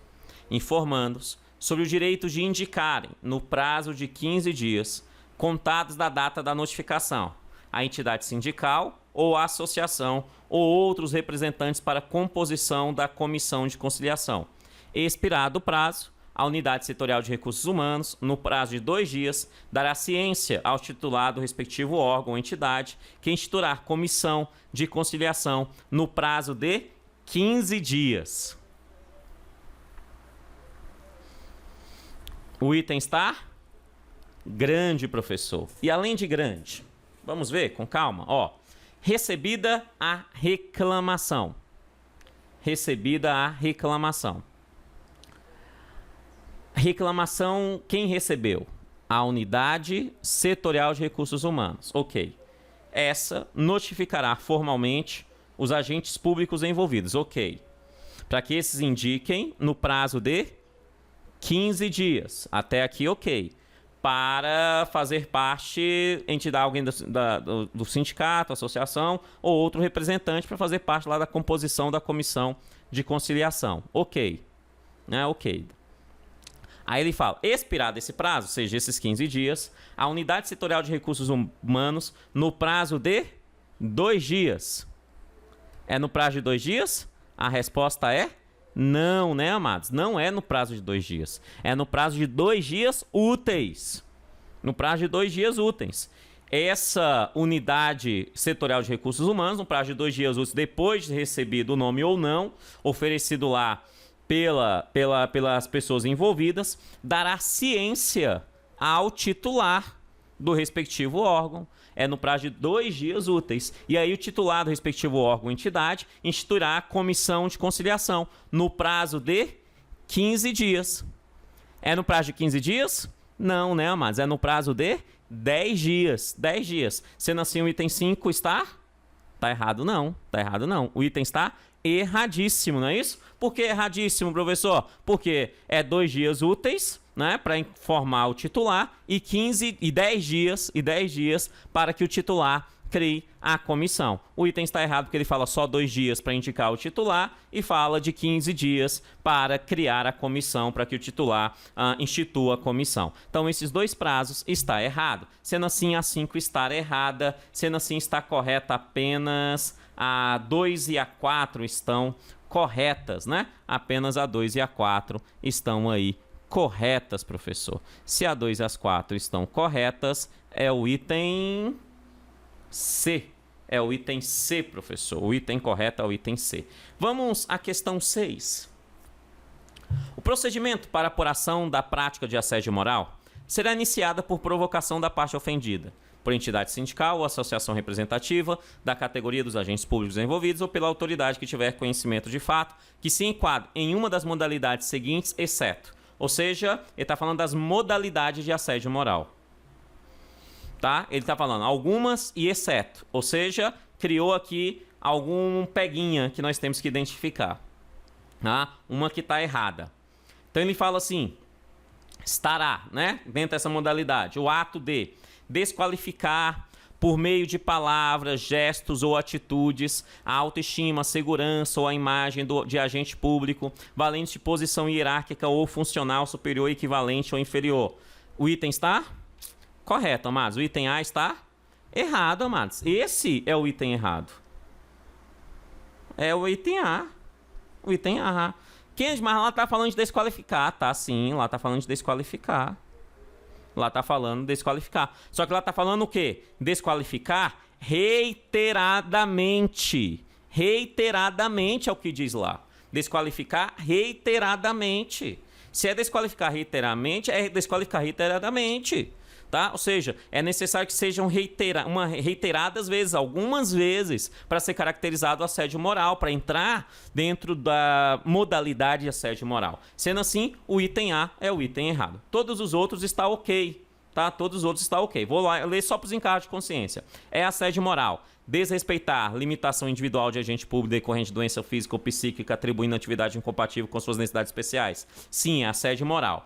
informando-os sobre o direito de indicarem, no prazo de 15 dias, contados da data da notificação, a entidade sindical ou a associação ou outros representantes para composição da comissão de conciliação. Expirado o prazo, a unidade setorial de recursos humanos, no prazo de 2 dias, dará ciência ao titular do respectivo órgão ou entidade que instituirá comissão de conciliação no prazo de 15 dias. O item está grande, professor. E além de grande, vamos ver com calma, ó. Recebida a reclamação. Recebida a reclamação. Reclamação, quem recebeu? A unidade setorial de recursos humanos. Ok. Essa notificará formalmente os agentes públicos envolvidos. Ok. Para que esses indiquem no prazo de 15 dias. Até aqui, ok. Para fazer parte, entidade, alguém do sindicato, associação ou outro representante para fazer parte lá da composição da comissão de conciliação. Ok. Ok. Aí ele fala, expirado esse prazo, ou seja, esses 15 dias, a unidade setorial de recursos humanos, no prazo de 2 dias. É no prazo de 2 dias? A resposta é não, né, amados? Não é no prazo de 2 dias. É no prazo de 2 dias úteis. No prazo de 2 dias úteis. Essa unidade setorial de recursos humanos, no prazo de 2 dias úteis, depois de recebido o nome ou não, oferecido lá pelas pessoas envolvidas, dará ciência ao titular do respectivo órgão. É no prazo de 2 dias úteis. E aí o titular do respectivo órgão ou entidade instituirá a comissão de conciliação no prazo de 15 dias. É no prazo de 15 dias? Não, né, amados? É no prazo de 10 dias. 10 dias. Sendo assim, o item 5 está... Tá errado não. Tá errado não. O item está erradíssimo, não é isso? Por que erradíssimo, professor? Porque é 2 dias úteis, né, para informar o titular e 10 dias para que o titular crie a comissão. O item está errado porque ele fala só 2 dias para indicar o titular e fala de 15 dias para criar a comissão, para que o titular institua a comissão. Então, esses 2 prazos está errado. Sendo assim, a 5 está errada. Sendo assim, está correta apenas a 2 e a 4 estão corretas, né? Apenas a 2 e a 4 estão aí corretas, professor. Se a 2 e as 4 estão corretas, é o item C. É o item C, professor. O item correto é o item C. Vamos à questão 6. O procedimento para apuração da prática de assédio moral será iniciada por provocação da parte ofendida, por entidade sindical ou associação representativa, da categoria dos agentes públicos envolvidos ou pela autoridade que tiver conhecimento de fato, que se enquadre em uma das modalidades seguintes, exceto. Ou seja, ele está falando das modalidades de assédio moral. Tá? Ele está falando algumas e exceto. Ou seja, criou aqui algum peguinha que nós temos que identificar. Tá? Uma que está errada. Então ele fala assim, estará, né, dentro dessa modalidade, o ato de desqualificar por meio de palavras, gestos ou atitudes a autoestima, a segurança ou a imagem de agente público, valente de posição hierárquica ou funcional superior, equivalente ou inferior. O item está correto, amados. O item A está errado, amados. Esse é o item errado. É o item A. O item A. Mas lá está falando de desqualificar, tá? Sim, lá está falando de desqualificar. Lá está falando desqualificar. Só que lá está falando o quê? Desqualificar reiteradamente. Reiteradamente é o que diz lá. Desqualificar reiteradamente. Se é desqualificar reiteradamente, é desqualificar reiteradamente. Tá? Ou seja, é necessário que sejam reiteradas vezes, algumas vezes, para ser caracterizado o assédio moral, para entrar dentro da modalidade de assédio moral. Sendo assim, o item A é o item errado. Todos os outros estão ok. Tá? Todos os outros estão ok. Vou lá ler só para os encargos de consciência. É assédio moral. Desrespeitar limitação individual de agente público decorrente de doença física ou psíquica atribuindo atividade incompatível com suas necessidades especiais. Sim, é assédio moral.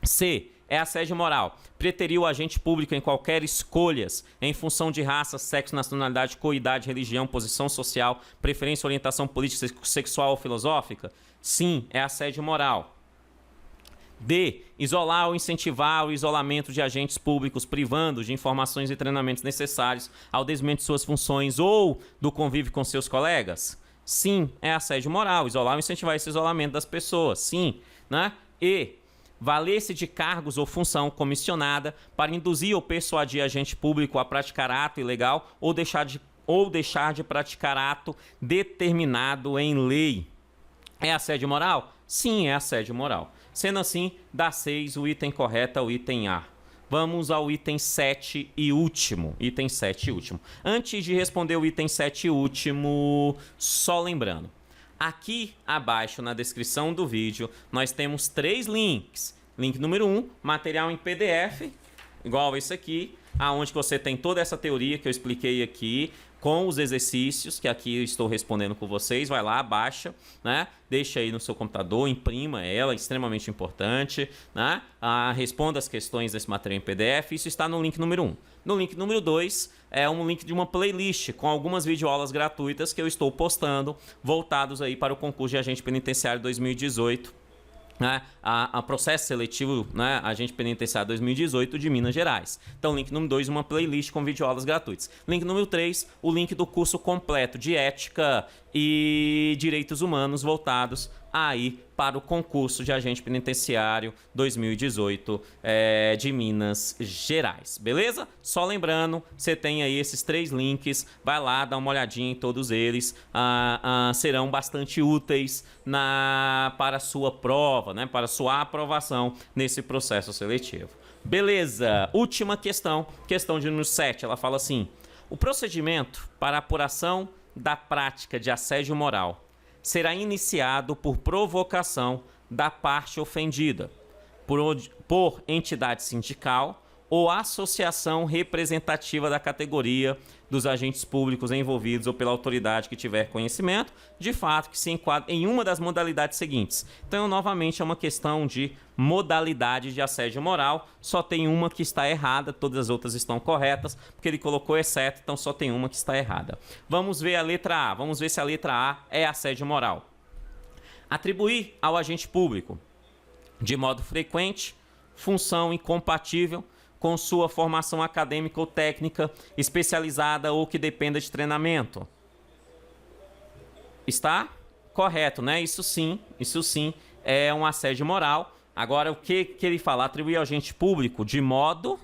C. É assédio moral. Preterir o agente público em qualquer escolhas em função de raça, sexo, nacionalidade, coidade, religião, posição social, preferência, orientação política, sexual ou filosófica? Sim, é assédio moral. D. Isolar ou incentivar o isolamento de agentes públicos, privando de informações e treinamentos necessários ao desenvolvimento de suas funções ou do convívio com seus colegas? Sim, é assédio moral. Isolar ou incentivar esse isolamento das pessoas? Sim, né? E. Valer-se de cargos ou função comissionada para induzir ou persuadir agente público a praticar ato ilegal ou deixar de praticar ato determinado em lei. É assédio moral? Sim, é assédio moral. Sendo assim, dá 6, o item correto é o item A. Vamos ao item 7 e último. Item 7 e último. Antes de responder o item 7 e último, só lembrando. Aqui abaixo na descrição do vídeo nós temos 3 links. Link número 1, material em PDF, igual esse aqui, aonde você tem toda essa teoria que eu expliquei aqui, com os exercícios, que aqui eu estou respondendo com vocês. Vai lá, baixa, né? Deixa aí no seu computador, imprima ela, extremamente importante, né? Responda as questões desse material em PDF. Isso está no link número 1. No link número 2 é um link de uma playlist com algumas videoaulas gratuitas que eu estou postando, voltados aí para o concurso de agente penitenciário 2018. Né, a processo seletivo, né, agente penitenciário 2018 de Minas Gerais. Então, link número 2, uma playlist com videoaulas gratuitas. Link número 3, o link do curso completo de ética e direitos humanos voltados aí para o concurso de agente penitenciário 2018 de Minas Gerais, beleza? Só lembrando, você tem aí esses 3 links, vai lá, dá uma olhadinha em todos eles, serão bastante úteis para a sua prova, né? Para a sua aprovação nesse processo seletivo. Beleza, última questão, questão de número 7, ela fala assim: o procedimento para apuração da prática de assédio moral será iniciado por provocação da parte ofendida, por entidade sindical ou associação representativa da categoria dos agentes públicos envolvidos ou pela autoridade que tiver conhecimento, de fato, que se enquadra em uma das modalidades seguintes. Então, novamente, é uma questão de modalidade de assédio moral, só tem uma que está errada, todas as outras estão corretas, porque ele colocou exceto, então só tem uma que está errada. Vamos ver a letra A, vamos ver se a letra A é assédio moral. Atribuir ao agente público, de modo frequente, função incompatível com sua formação acadêmica ou técnica especializada ou que dependa de treinamento. Está correto, né? Isso sim é um assédio moral. Agora, o que ele fala? Atribuir ao agente público de modo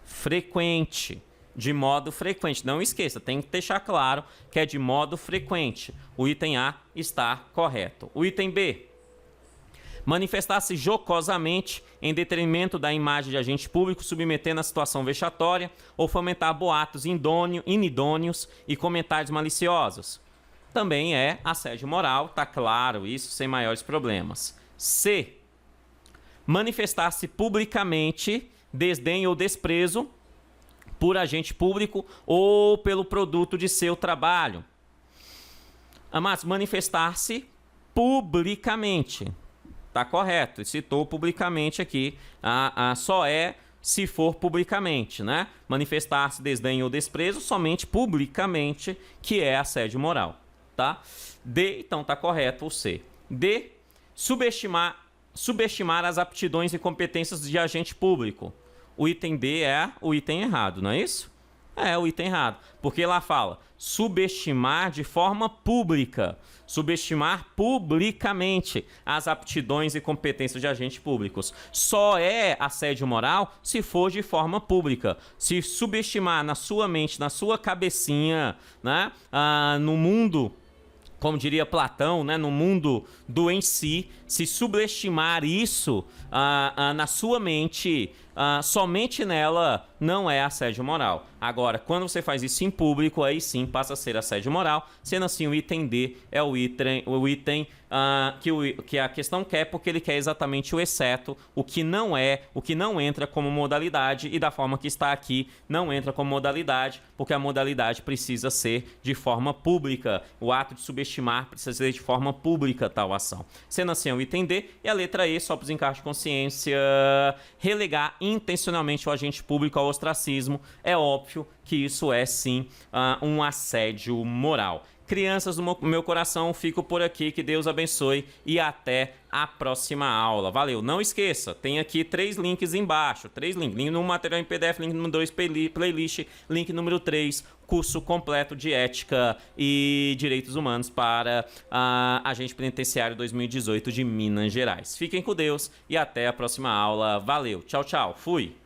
frequente. De modo frequente. Não esqueça, tem que deixar claro que é de modo frequente. O item A está correto. O item B: manifestar-se jocosamente em detrimento da imagem de agente público, submetendo a situação vexatória ou fomentar boatos inidôneos e comentários maliciosos. Também é assédio moral, tá claro isso, sem maiores problemas. C: manifestar-se publicamente desdém ou desprezo por agente público ou pelo produto de seu trabalho. Mas manifestar-se publicamente. Tá correto, citou publicamente aqui, só é se for publicamente, né? Manifestar-se desdém ou desprezo somente publicamente, que é assédio moral, tá? D, então tá correto o C. D, subestimar as aptidões e competências de agente público. O item D é o item errado, não é isso? É o item errado, porque lá fala subestimar de forma pública, subestimar publicamente as aptidões e competências de agentes públicos. Só é assédio moral se for de forma pública. Se subestimar na sua mente, na sua cabecinha, né, no mundo, como diria Platão, né, no mundo do em si, se subestimar isso na sua mente, somente nela, não é assédio moral. Agora, quando você faz isso em público, aí sim passa a ser assédio moral. Sendo assim, o item D é o item que a questão quer, porque ele quer exatamente o exceto, o que não entra como modalidade, e da forma que está aqui, não entra como modalidade, porque a modalidade precisa ser de forma pública. O ato de subestimar precisa ser de forma pública tal ação. Sendo assim, é o item D. E a letra E, só para os encargos de consciência, relegar intencionalmente o agente público ao ostracismo. É óbvio que isso é sim um assédio moral. Crianças do meu coração, fico por aqui, que Deus abençoe e até a próxima aula. Valeu, não esqueça, tem aqui 3 links embaixo, 3 links, link no material em PDF, link número 2, playlist, link número 3, curso completo de ética e direitos humanos para agente penitenciário 2018 de Minas Gerais. Fiquem com Deus e até a próxima aula. Valeu, tchau, tchau, fui!